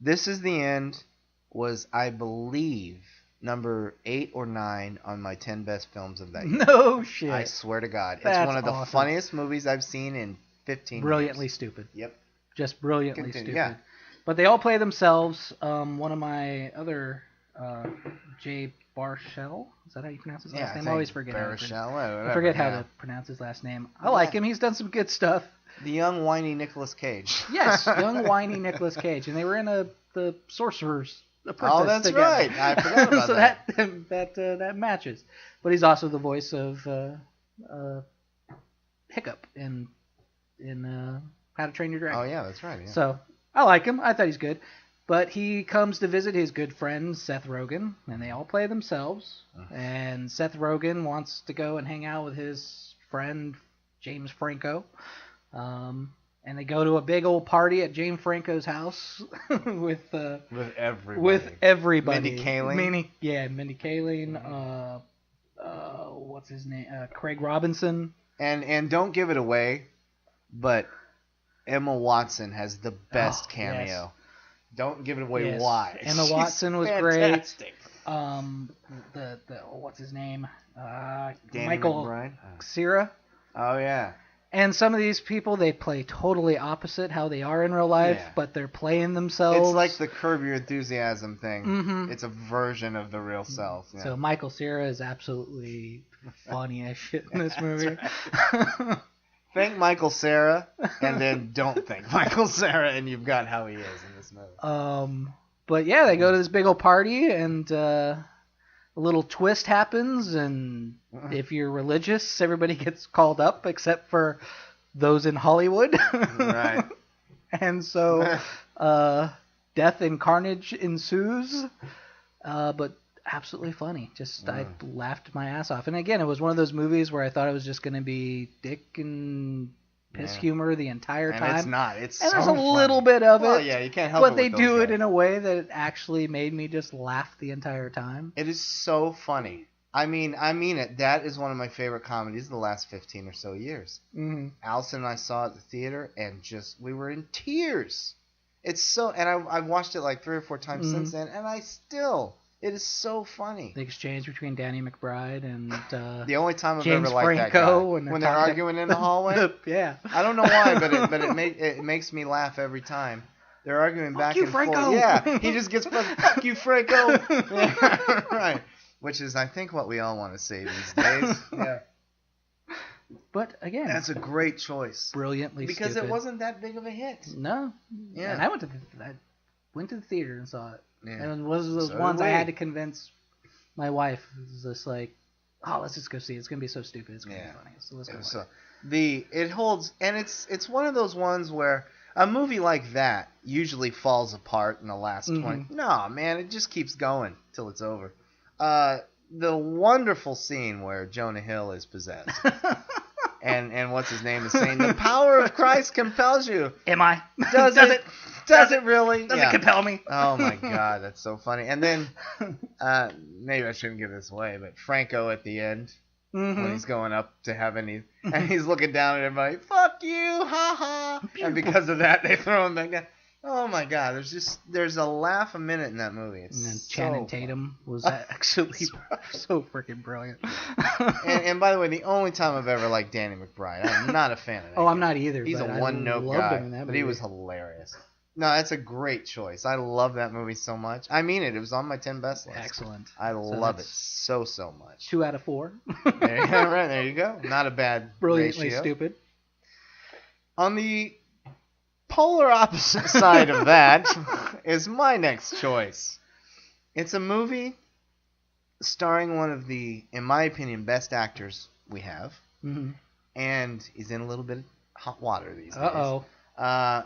A: This is the end was, I believe, number 8 or 9 on my 10 best films of that year.
B: No shit.
A: I swear to God.
B: That's
A: it's one of the
B: awesome.
A: funniest movies I've seen in 15
B: Brilliantly
A: years.
B: stupid.
A: Yep.
B: Just brilliantly stupid.
A: Yeah.
B: But they all play themselves. One of my other, Jay Baruchel, is that how you pronounce his last name? I always forget. I forget how to pronounce his last name. I like him. He's done some good stuff.
A: The young, whiny Nicolas Cage.
B: Yes, young, whiny Nicolas Cage. And they were in the Sorcerer's Apprentice
A: Oh, that's
B: together.
A: right. I forgot about
B: so
A: that.
B: that matches. But he's also the voice of Hiccup in How to Train Your Dragon.
A: Oh yeah, that's right. Yeah.
B: So I like him. I thought he's good. But he comes to visit his good friend Seth Rogen, and they all play themselves. And Seth Rogen wants to go and hang out with his friend James Franco. And they go to a big old party at James Franco's house with
A: everybody.
B: With everybody.
A: Mindy Kaling.
B: Mindy Kaling. What's his name? Craig Robinson.
A: And don't give it away, but Emma Watson has the best cameo.
B: Yes.
A: Don't give it away.
B: Yes.
A: Why?
B: Emma
A: She's
B: Watson was
A: fantastic.
B: great. What's his name?
A: Danny
B: Michael
A: McBride?
B: Cera.
A: Oh yeah.
B: And some of these people, they play totally opposite how they are in real life, but they're playing themselves.
A: It's like the Curb Your Enthusiasm thing.
B: Mm-hmm.
A: It's a version of the real self. Yeah.
B: So Michael Cera is absolutely funny as shit in this movie.
A: Right. Thank Michael Cera, and then don't thank Michael Cera, and you've got how he is in this movie.
B: But yeah, they go to this big old party, and a little twist happens, and if you're religious, everybody gets called up except for those in Hollywood.
A: Right.
B: And so death and carnage ensues, but absolutely funny. Just I laughed my ass off. And again, it was one of those movies where I thought it was just going to be dick and piss humor the entire time.
A: And it's not. It's
B: and
A: so
B: there's a
A: funny.
B: little bit of it.
A: Well, yeah, you can't help it.
B: But they
A: with
B: do
A: those
B: it
A: guys.
B: in a way that it actually made me just laugh the entire time.
A: It is so funny. I mean it. That is one of my favorite comedies of the last 15 or so years.
B: Mm-hmm.
A: Allison and I saw it at the theater, and we were in tears. It's so, and I've watched it like 3 or 4 times since then, and it is so funny.
B: The exchange between Danny McBride and
A: the only time I've
B: James
A: ever liked that guy
B: Franco
A: when they're arguing in the hallway.
B: Yeah.
A: I don't know why, but it makes me laugh every time. They're arguing back and
B: Franco.
A: forth. Yeah, he just gets fuck you, Franco. Yeah, right. Which is, I think, what we all want to say these days. Yeah.
B: But again,
A: that's a great choice.
B: Brilliantly
A: because
B: stupid.
A: It wasn't that big of a hit.
B: No.
A: Yeah.
B: And I went to the theater and saw it.
A: Yeah.
B: And it was those ones I had to convince my wife. It was just like, oh, let's just go see it. It's gonna be so stupid. It's gonna be funny. So let's go.
A: So it holds, and it's one of those ones where a movie like that usually falls apart in the last 20. No, man, it just keeps going till it's over. The wonderful scene where Jonah Hill is possessed. And what's his name is saying, the power of Christ compels you.
B: Am I?
A: Does it? Does it really?
B: Does it compel me?
A: Oh my God, that's so funny. And then, maybe I shouldn't give this away, but Franco at the end, when he's going up to heaven, and he's looking down at everybody, fuck you, ha ha. And because of that, they throw him back down. Oh my God, there's a laugh a minute in that movie. It's
B: and then
A: so
B: Channing Tatum was actually so freaking brilliant.
A: and by the way, the only time I've ever liked Danny McBride, I'm not a fan of that.
B: I'm not either.
A: He's a one-note guy, but he was hilarious. No, that's a great choice. I love that movie so much. I mean it. It was on my 10 best list.
B: Excellent.
A: I love it so much.
B: 2 out of 4.
A: There you go. Right, there you go. Not a bad
B: Brilliantly
A: ratio.
B: stupid.
A: On the polar opposite side of that is my next choice. It's a movie starring one of the, in my opinion, best actors we have.
B: Mm-hmm.
A: And he's in a little bit of hot water these days.
B: Uh-oh.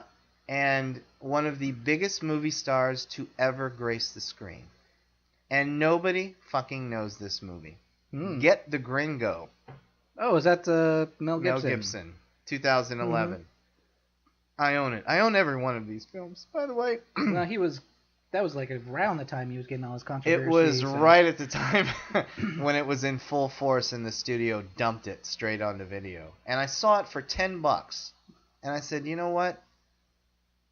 A: And one of the biggest movie stars to ever grace the screen. And nobody fucking knows this movie. Get the Gringo.
B: Oh, is that Mel Gibson?
A: Mel Gibson, 2011. I own it. I own every one of these films, by the way.
B: No, that was like around the time he was getting all his controversy.
A: It was right at the time when it was in full force and the studio dumped it straight onto video. And I saw it for $10. And I said, you know what?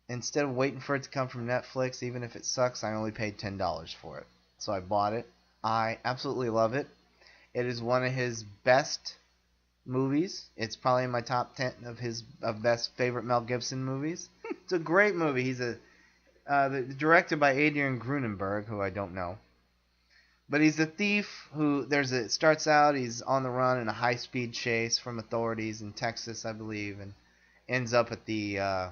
A: Instead of waiting for it to come from Netflix, even if it sucks, I only paid $10 for it. So I bought it. I absolutely love it. It is one of his best movies. It's probably in my top 10 of his best favorite Mel Gibson movies. It's a great movie. He's directed by Adrian Grunenberg, who I don't know. But he's a thief who it starts out, he's on the run in a high-speed chase from authorities in Texas, I believe, and ends up at the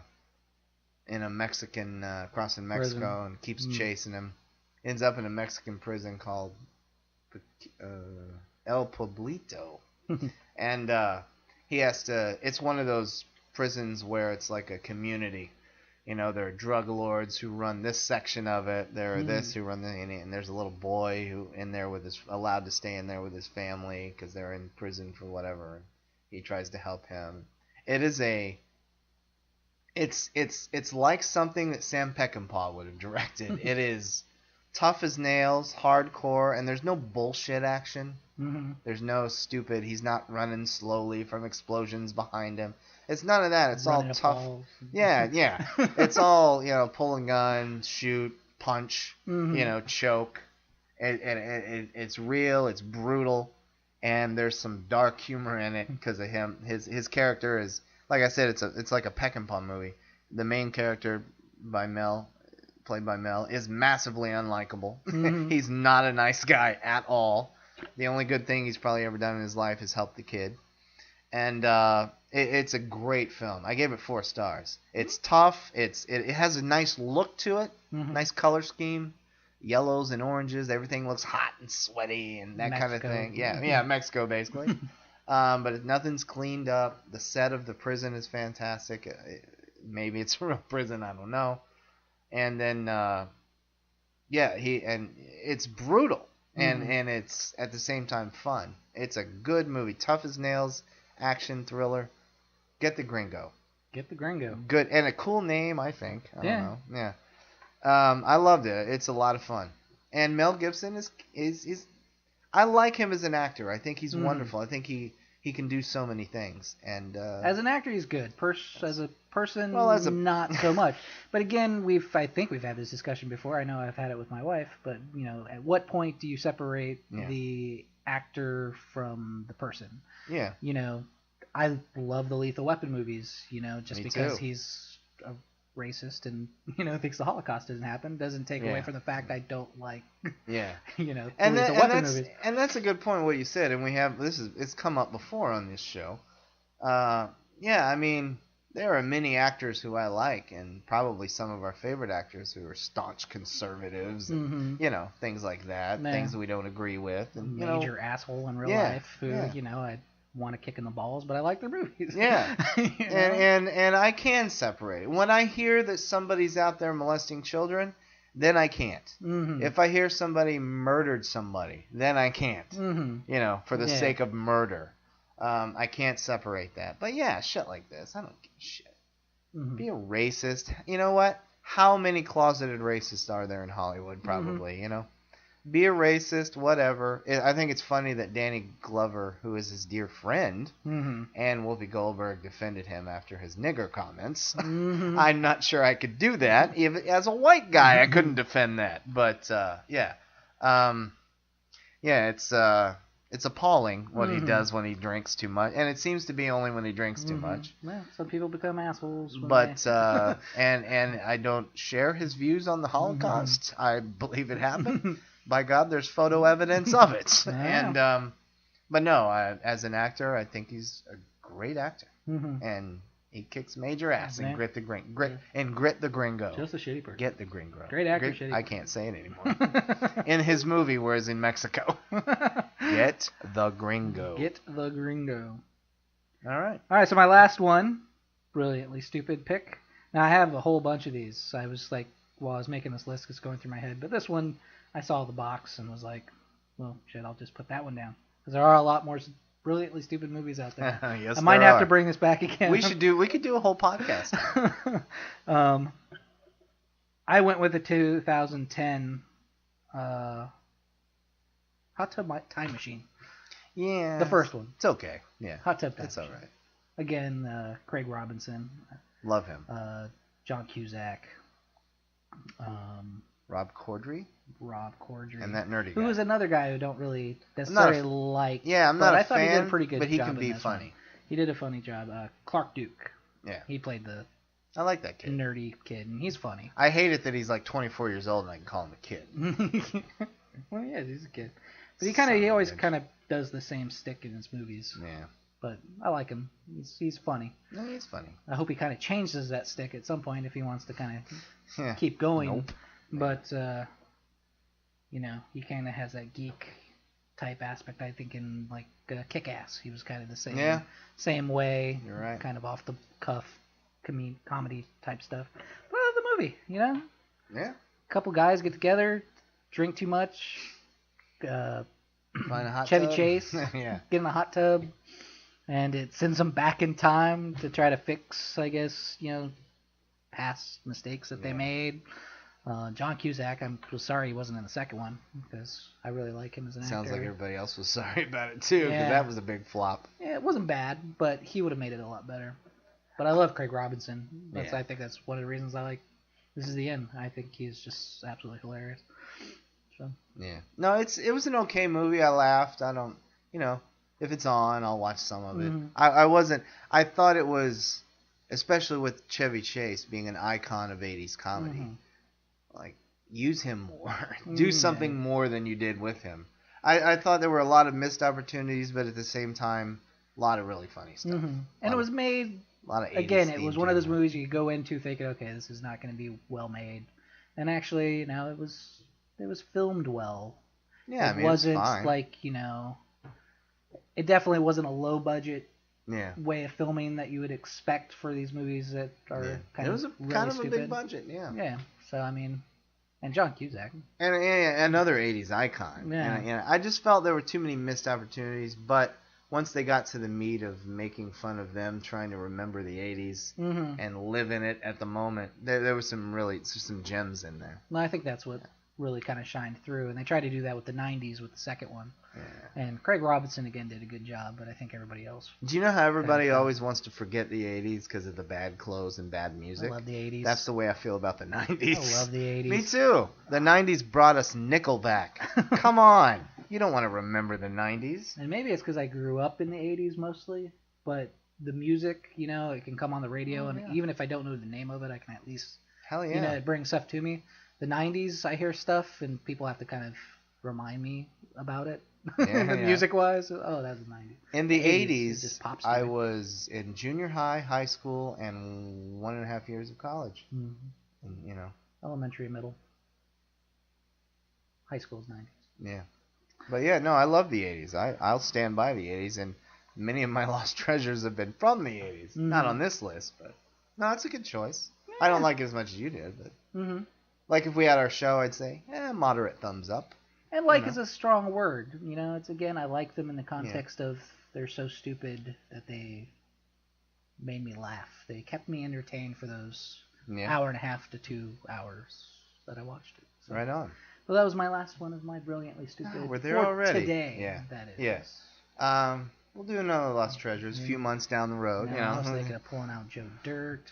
A: in a Mexican crossing Mexico and keeps chasing him. Ends up in a Mexican prison called El Pueblito. And he has to. It's one of those prisons where it's like a community. You know, there are drug lords who run this section of it. There are this who run the, and there's a little boy who in there with his allowed to stay in there with his family because they're in prison for whatever. And he tries to help him. It is a. It's like something that Sam Peckinpah would have directed. It is tough as nails, hardcore, and there's no bullshit action.
B: Mm-hmm.
A: There's no stupid. He's not running slowly from explosions behind him. It's none of that. It's all tough. Yeah. It's all, pull a gun, shoot, punch, choke. It's real. It's brutal, and there's some dark humor in it because of him. His character is, like I said, it's like a Peckinpah movie. The main character played by Mel, is massively unlikable. Mm-hmm. He's not a nice guy at all. The only good thing he's probably ever done in his life is help the kid. And it's a great film. I gave it 4 stars. It's tough. It has a nice look to it. Mm-hmm. Nice color scheme. Yellows and oranges. Everything looks hot and sweaty and that kind of thing. Yeah, Mexico basically. But nothing's cleaned up. The set of the prison is fantastic. Maybe it's a real prison. I don't know. And then, it's brutal. And it's at the same time fun. It's a good movie. Tough as nails. Action thriller. Get the Gringo. Good. And a cool name, I think. I don't know. Yeah. I loved it. It's a lot of fun. And Mel Gibson is I like him as an actor. I think he's wonderful. I think he can do so many things. And
B: as an actor, he's good. As a person, not so much. But again, I think we've had this discussion before. I know I've had it with my wife. But at what point do you separate the actor from the person?
A: Yeah.
B: I love the Lethal Weapon movies. Just
A: Me
B: because
A: too.
B: he's a racist and thinks the Holocaust didn't happen doesn't take away from the fact I don't like the Lethal Weapon movies.
A: And that's a good point what you said. And we have it's come up before on this show. I mean, there are many actors who I like, and probably some of our favorite actors who are staunch conservatives, and things like that, things we don't agree with, and
B: major asshole in real life who I want to kick in the balls, but I like their movies.
A: Yeah, and I can separate it. When I hear that somebody's out there molesting children, then I can't. Mm-hmm. If I hear somebody murdered somebody, then I can't. Mm-hmm. For the sake of murder. I can't separate that. But yeah, shit like this, I don't give a shit. Mm-hmm. Be a racist. You know what? How many closeted racists are there in Hollywood? Probably, Be a racist, whatever. I think it's funny that Danny Glover, who is his dear friend, and Whoopi Goldberg defended him after his nigger comments. Mm-hmm. I'm not sure I could do that. Even as a white guy, I couldn't defend that. But, it's appalling what he does when he drinks too much, and it seems to be only when he drinks too much.
B: Well, some people become assholes.
A: But and I don't share his views on the Holocaust. I believe it happened. By God, there's photo evidence of it. And but no, as an actor, I think he's a great actor, and he kicks major ass and grit the Gringo.
B: Just a shitty person.
A: Get the Gringo.
B: Great actor, shitty.
A: I can't say it anymore. In his movie, whereas in Mexico. Get the Gringo.
B: Get the Gringo.
A: All right.
B: So my last one, brilliantly stupid pick. Now I have a whole bunch of these. I was like, while I was making this list, it's going through my head. But this one, I saw the box and was like, well, shit, I'll just put that one down. Because there are a lot more brilliantly stupid movies out there.
A: Yes,
B: I might have to bring this back again.
A: We could do a whole podcast.
B: I went with the 2010 Hot Tub Time Machine.
A: Yeah.
B: The first one.
A: It's okay. Yeah.
B: Hot Tub Time
A: It's
B: Machine.
A: all right.
B: Again, Craig Robinson.
A: Love him.
B: John Cusack.
A: Rob Corddry. And that nerdy guy.
B: Who is another guy who don't really necessarily like.
A: Yeah, I'm not a
B: I thought
A: fan,
B: he did a pretty good
A: but he
B: job
A: can be
B: this
A: funny.
B: one. He did a funny job. Clark Duke.
A: Yeah.
B: He played the
A: I like that kid.
B: Nerdy kid, and he's funny.
A: I hate it that he's like 24 years old and I can call him a kid.
B: Well, yeah, he's a kid. But he always kind of does the same stick in his movies.
A: Yeah.
B: But I like him. He's funny.
A: No, he's funny.
B: I hope he kind of changes that stick at some point if he wants to kind of keep going.
A: Nope.
B: But, he kind of has that geek type aspect. I think in like Kick-Ass, he was kind of the same way.
A: You're right.
B: Kind of off the cuff comedy type stuff. But I love the movie.
A: Yeah.
B: A couple guys get together, drink too much.
A: Find a hot
B: Chevy
A: tub.
B: Chase.
A: Yeah.
B: Get in a hot tub. And it sends them back in time to try to fix, I guess, past mistakes that they made. John Cusack, I was sorry he wasn't in the second one because I really like him as an actor.
A: Sounds like everybody else was sorry about it too, because that was a big flop.
B: Yeah, it wasn't bad, but he would have made it a lot better. But I love Craig Robinson. I think that's one of the reasons I like This Is the End. I think he's just absolutely hilarious. So.
A: Yeah. No, it was an okay movie. I laughed. I don't, if it's on, I'll watch some of it.
B: Mm-hmm.
A: I thought it was, especially with Chevy Chase being an icon of 80s comedy, like, use him more. Do something more than you did with him. I thought there were a lot of missed opportunities, but at the same time, a lot of really funny stuff.
B: And it was made,
A: a lot of 80s
B: again, it was one of those movies you could go into thinking, okay, this is not going to be well made. And actually, it was filmed well.
A: Yeah,
B: it wasn't
A: fine.
B: Like, it definitely wasn't a low budget way of filming that you would expect for these movies that are kind of really
A: kind of
B: stupid.
A: a big budget,
B: Yeah. So and John Cusack.
A: And another 80s icon.
B: Yeah.
A: And I just felt there were too many missed opportunities, but once they got to the meat of making fun of them trying to remember the 80s and live in it at the moment, there was some gems in there.
B: No, I think that's what really kind of shined through, and they tried to do that with the 90s with the second one.
A: Yeah.
B: And Craig Robinson again did a good job, but I think everybody else.
A: Do you know how everybody always wants to forget the 80s because of the bad clothes and bad music?
B: I love the 80s.
A: That's the way I feel about the 90s.
B: I love the 80s.
A: Me too. The 90s brought us Nickelback. Come on. You don't want to remember the 90s.
B: And maybe it's because I grew up in the 80s mostly, but the music, it can come on the radio, and even if I don't know the name of it, I can at least, it brings stuff to me. The 90s, I hear stuff, and people have to kind of remind me about it, music-wise. Oh, that's the 90s.
A: In the 80s,
B: it just pops
A: I was in junior high, high school, and 1.5 years of college. And,
B: Elementary and middle. High school's 90s.
A: Yeah. But yeah, no, I love the 80s. I'll stand by the 80s, and many of my lost treasures have been from the 80s. Not on this list, but no, it's a good choice. Yeah. I don't like it as much as you did, but like if we had our show, I'd say, moderate thumbs up.
B: And is a strong word. It's again, I like them in the context of they're so stupid that they made me laugh. They kept me entertained for those hour and a half to 2 hours that I watched it. So.
A: Right on.
B: Well, that was my last one of my brilliantly stupid.
A: Oh, we're there already.
B: Today.
A: Yeah.
B: That is.
A: Yes. We'll do another Lost Treasures a few months down the road.
B: I was thinking of pulling out Joe Dirt.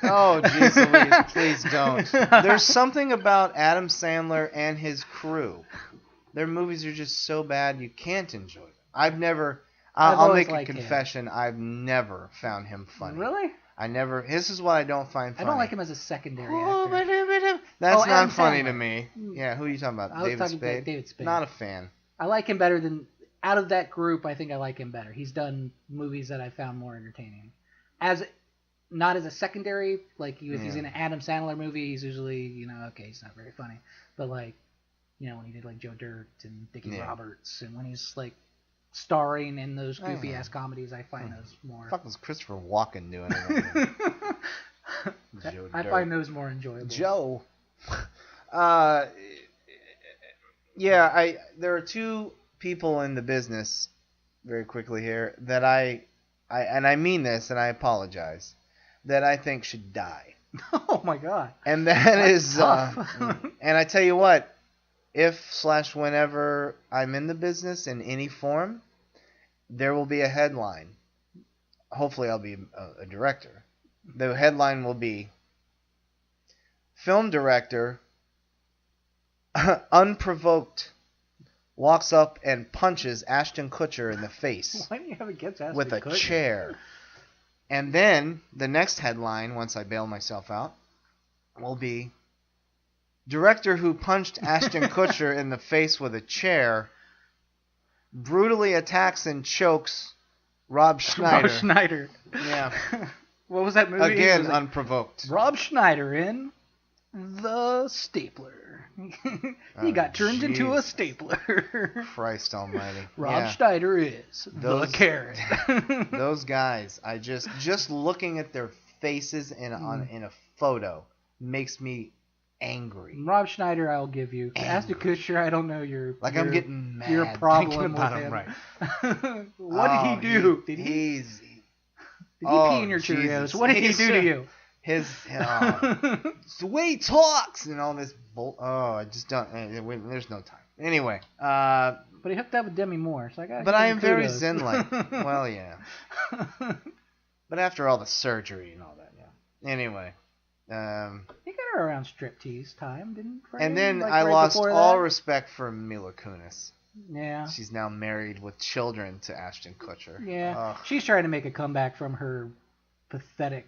A: Oh, jeez, please don't. There's something about Adam Sandler and his crew. Their movies are just so bad you can't enjoy them. I'll make a confession. I've never found him funny.
B: Really?
A: This is what I don't find funny.
B: I don't like him as a secondary actor.
A: That's not funny to me. Yeah, who are you talking about?
B: David Spade?
A: Not a fan.
B: I like him better than... Out of that group, I think I like him better. He's done movies that I found more entertaining. Not as a secondary, like if he's in an Adam Sandler movie, he's usually, he's not very funny. But when he did like Joe Dirt and Dickie Roberts, and when he's like starring in those goofy ass comedies, I find those more.
A: What was Christopher Walken doing it?
B: I find those more enjoyable.
A: Joe. There are two people in the business, very quickly here, that I mean this, and I apologize, that I think should die.
B: Oh my God!
A: And that's tough. And I tell you what, whenever I'm in the business in any form, there will be a headline. Hopefully, I'll be a director. The headline will be film director unprovoked walks up and punches Ashton Kutcher in the face.
B: Why do you have against Ashton
A: with a
B: Kutcher?
A: chair. And then the next headline, once I bail myself out, will be director who punched Ashton Kutcher in the face with a chair brutally attacks and chokes Rob Schneider.
B: Rob Schneider.
A: Yeah.
B: What was that movie?
A: Again, unprovoked.
B: Rob Schneider in The Stapler. He got turned into a
A: Jesus.
B: stapler.
A: Christ almighty.
B: Rob
A: Yeah.
B: Schneider is
A: Those-
B: the carrot.
A: Those guys, I just looking at their faces in a photo makes me angry.
B: Rob Schneider, I'll give you. Ashton
A: Angry.
B: Kutcher, I don't know your.
A: Like I'm getting mad
B: your
A: thinking
B: problem with
A: about
B: him.
A: Right.
B: What did he do? Did he pee in your Cheerios?
A: Jesus.
B: What did he do to you?
A: The way he talks and all this I just don't. There's no time. Anyway,
B: but he hooked up with Demi Moore, so I got.
A: But I am very zen-like. Well, yeah. But after all the surgery and all that, yeah. Anyway,
B: he got her around striptease time, didn't?
A: And then
B: like
A: I
B: right
A: lost
B: before
A: all
B: that?
A: respect for Mila Kunis.
B: Yeah.
A: She's now married with children to Ashton Kutcher.
B: Yeah.
A: Ugh.
B: She's trying to make a comeback from her pathetic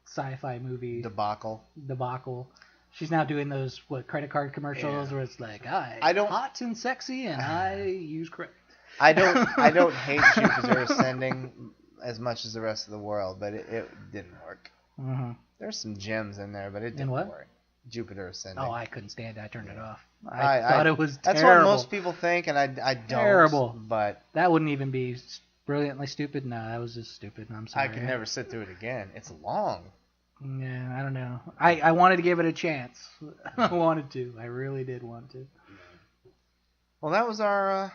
B: sci-fi movie
A: Debacle.
B: She's now doing those credit card commercials where it's like I don't hot and sexy and I use credit.
A: I don't hate Jupiter Ascending as much as the rest of the world, but it didn't work.
B: Mm-hmm.
A: There's some gems in there, but it didn't work. Jupiter Ascending.
B: Oh, I couldn't stand it. I turned it off. I thought it was terrible.
A: That's what most people think, and I don't.
B: Terrible.
A: But
B: that wouldn't even be brilliantly stupid. No, that was just stupid. I'm sorry.
A: I could never sit through it again. It's long.
B: Yeah, I don't know. I wanted to give it a chance. I wanted to. I really did want to.
A: Well, that was our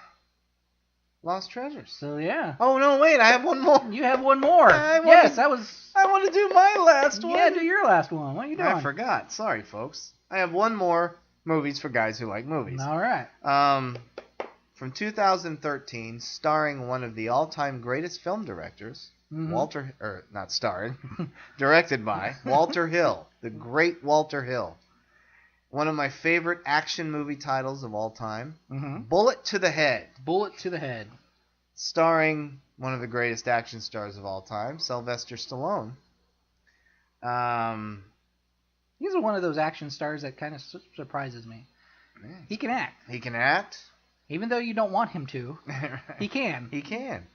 A: Lost Treasures.
B: So yeah.
A: Oh no, wait! I have one more.
B: You have one more. I
A: want to do my last one.
B: Yeah, do your last one. What are you doing?
A: I forgot. Sorry, folks. I have one more movies for guys who like movies.
B: All right.
A: From 2013, starring one of the all-time greatest film directors, directed by Walter Hill, the great Walter Hill. One of my favorite action movie titles of all time, Bullet to the Head.
B: Bullet to the Head.
A: Starring one of the greatest action stars of all time, Sylvester Stallone.
B: He's one of those action stars that kind of surprises me. Man. He can act.
A: He can act.
B: Even though you don't want him to, he can.
A: He can.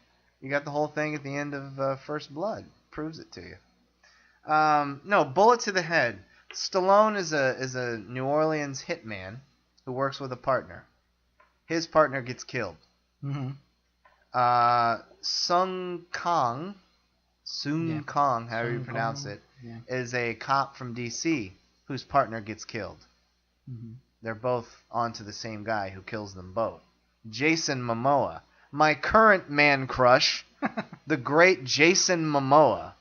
A: You got the whole thing at the end of First Blood. Proves it to you. No, Bullet to the Head. Stallone is a New Orleans hitman who works with a partner. His partner gets killed. Sung Kong, however you pronounce it, is a cop from D.C. whose partner gets killed. They're both onto the same guy who kills them both. Jason Momoa, my current man crush, the great Jason Momoa,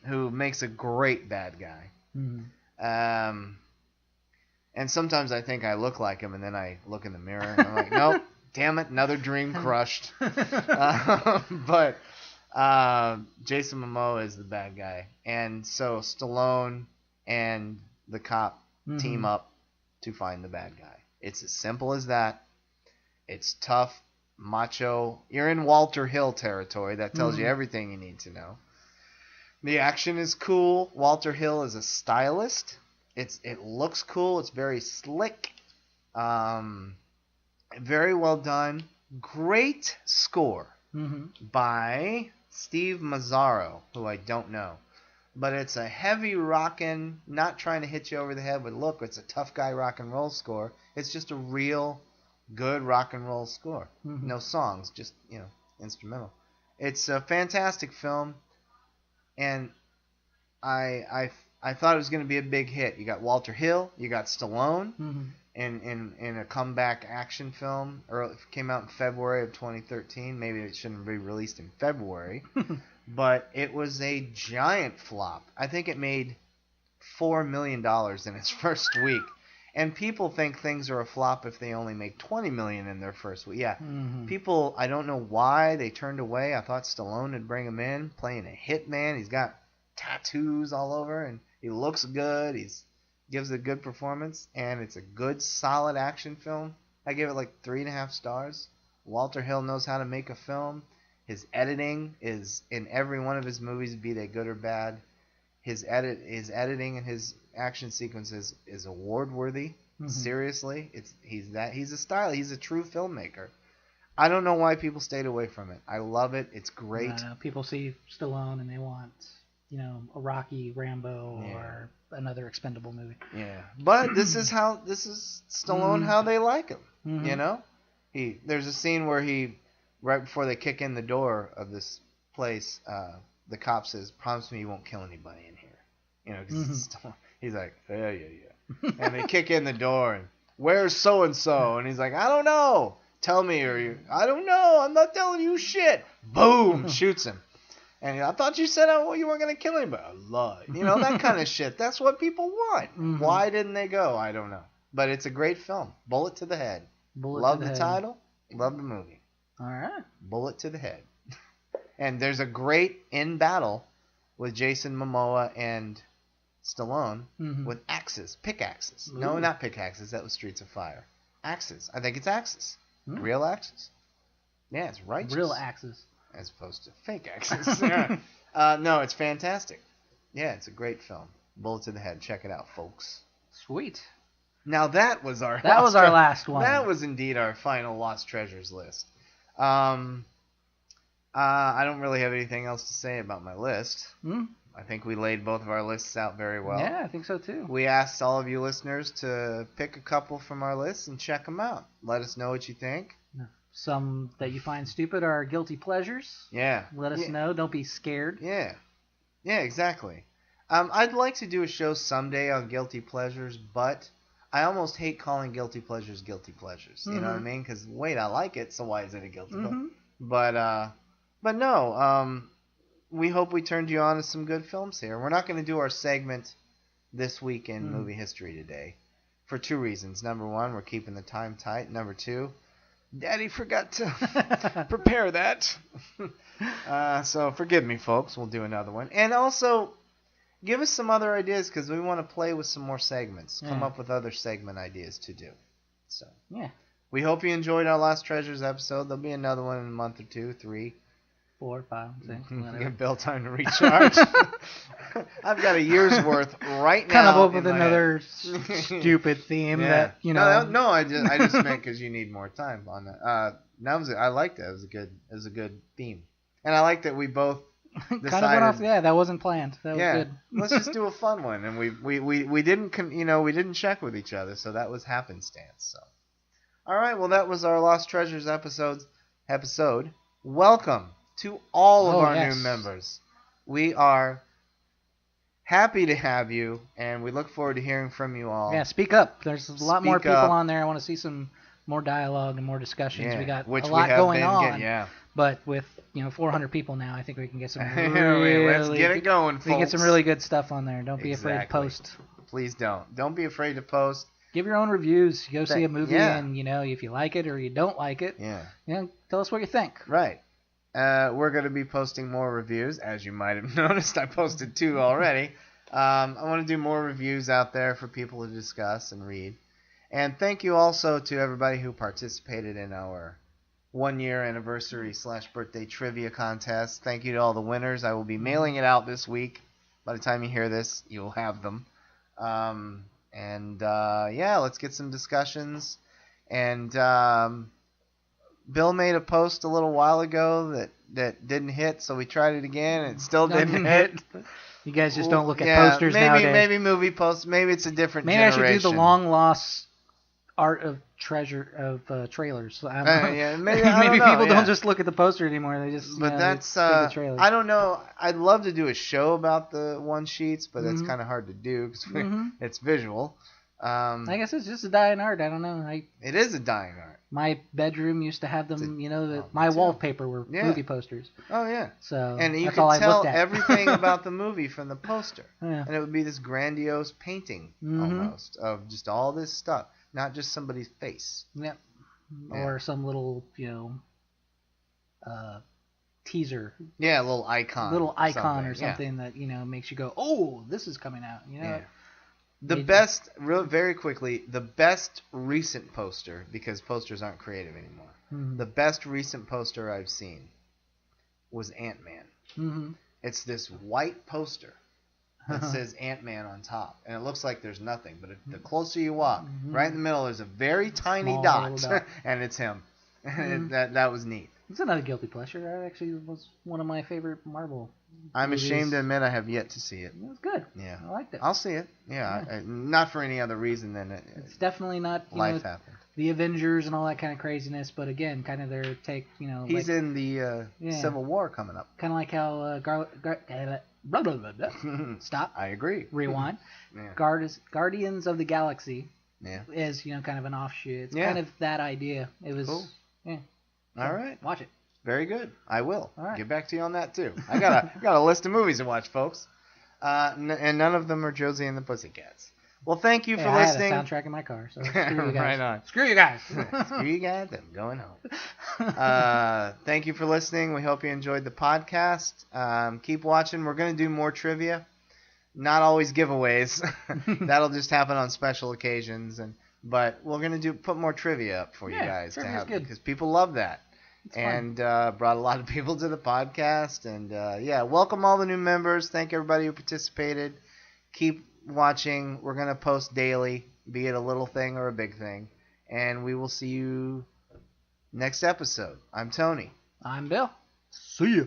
A: who makes a great bad guy. And sometimes I think I look like him, and then I look in the mirror, and I'm like, nope, damn it, another dream crushed. But Jason Momoa is the bad guy. And so Stallone and the cop team up to find the bad guy. It's as simple as that. It's tough, macho. You're in Walter Hill territory. That tells you everything you need to know. The action is cool. Walter Hill is a stylist. It looks cool. It's very slick. Very well done. Great score by Steve Mazzaro, who I don't know. But it's a heavy rockin', not trying to hit you over the head with, look, it's a tough guy rock and roll score. It's just a real good rock and roll score. No songs, just, instrumental. It's a fantastic film, and I thought it was going to be a big hit. You got Walter Hill, you got Stallone in a comeback action film. It came out in February of 2013. Maybe it shouldn't be released in February. But it was a giant flop. I think it made $4 million in its first week. And people think things are a flop if they only make $20 million in their first week. Yeah, people, I don't know why they turned away. I thought Stallone would bring him in, playing a hitman. He's got tattoos all over, and he looks good. He gives a good performance, and it's a good, solid action film. I give it like 3.5 stars. Walter Hill knows how to make a film. His editing is in every one of his movies, be they good or bad. His editing and his action sequences is award worthy. Seriously, he's a style. He's a true filmmaker. I don't know why people stayed away from it. I love it. It's great.
B: People see Stallone and they want a Rocky, Rambo, or another expendable movie.
A: Yeah, but this is Stallone how they like him. Mm-hmm. There's a scene where right before they kick in the door of this place, the cop says, "Promise me you won't kill anybody in here." Because he's like, yeah. And they kick in the door and, "Where's so and so?" And he's like, "I don't know. Tell me, I don't know. I'm not telling you shit." Boom, shoots him. And I thought you said you weren't going to kill anybody. I lied. That kind of shit. That's what people want. Mm-hmm. Why didn't they go? I don't know. But it's a great film. Bullet to the head. Love the title. Love the movie.
B: All right.
A: Bullet to the head. And there's a great in battle with Jason Momoa and Stallone with axes. Pickaxes. Ooh. No, not pickaxes. That was Streets of Fire. Axes. I think it's axes. Real axes. Yeah, it's righteous.
B: Real axes.
A: As opposed to fake axes. No, it's fantastic. Yeah, it's a great film. Bullet to the head. Check it out, folks.
B: Sweet.
A: Now that was our
B: last one.
A: That was indeed our final Lost Treasures list. I don't really have anything else to say about my list. I think we laid both of our lists out very well.
B: Yeah, I think so too.
A: We asked all of you listeners to pick a couple from our list and check them out. Let us know what you think.
B: Some that you find stupid are guilty pleasures.
A: Yeah.
B: Let us know. Don't be scared.
A: Yeah. Yeah, exactly. I'd like to do a show someday on guilty pleasures, but I almost hate calling guilty pleasures guilty pleasures. You know what I mean? Because, wait, I like it, so why is it a guilty pleasure? But no, we hope we turned you on to some good films here. We're not going to do our segment this week in movie history today for two reasons. Number one, we're keeping the time tight. Number two, Daddy forgot to prepare that. So forgive me, folks. We'll do another one. And also, give us some other ideas because we want to play with some more segments. Come up with other segment ideas to do. So we hope you enjoyed our Lost Treasures episode. There'll be another one in a month or 2, 3.
B: 4, 5, 6, whatever.
A: Give Bill time to recharge. I've got a year's worth right now.
B: Kind of up with another stupid theme that
A: No, I just meant because you need more time on that. I liked it. It was a good theme, and I like that we both decided.
B: Kind of went off. Yeah, that wasn't planned. That was good.
A: Let's just do a fun one, and we didn't check with each other, so that was happenstance. So, all right. Well, that was our Lost Treasures episode. Welcome to all of our new members. We are happy to have you, and we look forward to hearing from you all.
B: Yeah, speak up. There's a lot more people on there. I want to see some more dialogue and more discussions. We got a lot going on. But with 400 people now, I think we can get some
A: let's get it going, folks.
B: We can get some really good stuff on there. Don't be afraid to post.
A: Please don't. Don't be afraid to post.
B: Give your own reviews. Go see a movie, and if you like it or you don't like it, tell us what you think.
A: Right. We're going to be posting more reviews, as you might have noticed. I posted 2 already. I want to do more reviews out there for people to discuss and read. And thank you also to everybody who participated in our 1-year anniversary / birthday trivia contest. Thank you to all the winners. I will be mailing it out this week. By the time you hear this, you'll have them. Let's get some discussions. And Bill made a post a little while ago that didn't hit, so we tried it again, and it still didn't hit.
B: You guys just don't look at posters nowadays.
A: Maybe movie posters. Maybe it's a different generation.
B: Maybe I should do the long-lost art of trailers. Maybe people don't just look at the poster anymore. They just
A: that's
B: the trailer.
A: I don't know. I'd love to do a show about the one-sheets, but that's kind of hard to do because it's visual.
B: I guess it's just a dying art. I don't know.
A: It is a dying art.
B: My bedroom used to have them. My wallpaper were movie posters.
A: Oh yeah.
B: So
A: and you
B: that's
A: could
B: all
A: tell
B: I looked at.
A: everything about the movie from the poster,
B: and
A: it would be this grandiose painting almost of just all this stuff, not just somebody's face.
B: Yep. Or some little teaser.
A: Yeah, a little icon.
B: Or something that makes you go, oh, this is coming out.
A: Yeah. Very quickly, the best recent poster, because posters aren't creative anymore, the best recent poster I've seen was Ant-Man. It's this white poster that says Ant-Man on top, and it looks like there's nothing, but the closer you walk, right in the middle, there's a very tiny dot, and it's him. And that was neat.
B: It's another guilty pleasure. That actually was one of my favorite Marvel
A: I'm ashamed to admit I have yet to see it.
B: It was good.
A: Yeah.
B: I liked it.
A: I'll see it. Yeah. Not for any other reason than
B: it's definitely not
A: life happened.
B: The Avengers and all that kind of craziness, but again, kind of their take,
A: He's in the Civil War coming up.
B: Kind of like how blah, blah, blah, blah. Stop.
A: I agree.
B: Rewind. Guardians of the Galaxy is, kind of an offshoot. It's kind of that idea. It was
A: cool.
B: Yeah. So,
A: all right.
B: Watch it.
A: Very good. I will.
B: All right.
A: Get back to you on that too. I got a list of movies to watch, folks. And none of them are Josie and the Pussycats. Well, thank you for listening.
B: I had a soundtrack in my car, so screw you guys.
A: Right on.
B: Screw you guys.
A: Screw you guys. I'm going home. Thank you for listening. We hope you enjoyed the podcast. Keep watching. We're going to do more trivia. Not always giveaways. That'll just happen on special occasions. But we're going to put more trivia up for you guys to have because people love that. And brought a lot of people to the podcast. And welcome all the new members. Thank everybody who participated. Keep watching. We're going to post daily, be it a little thing or a big thing. And we will see you next episode. I'm Tony.
B: I'm Bill.
A: See ya.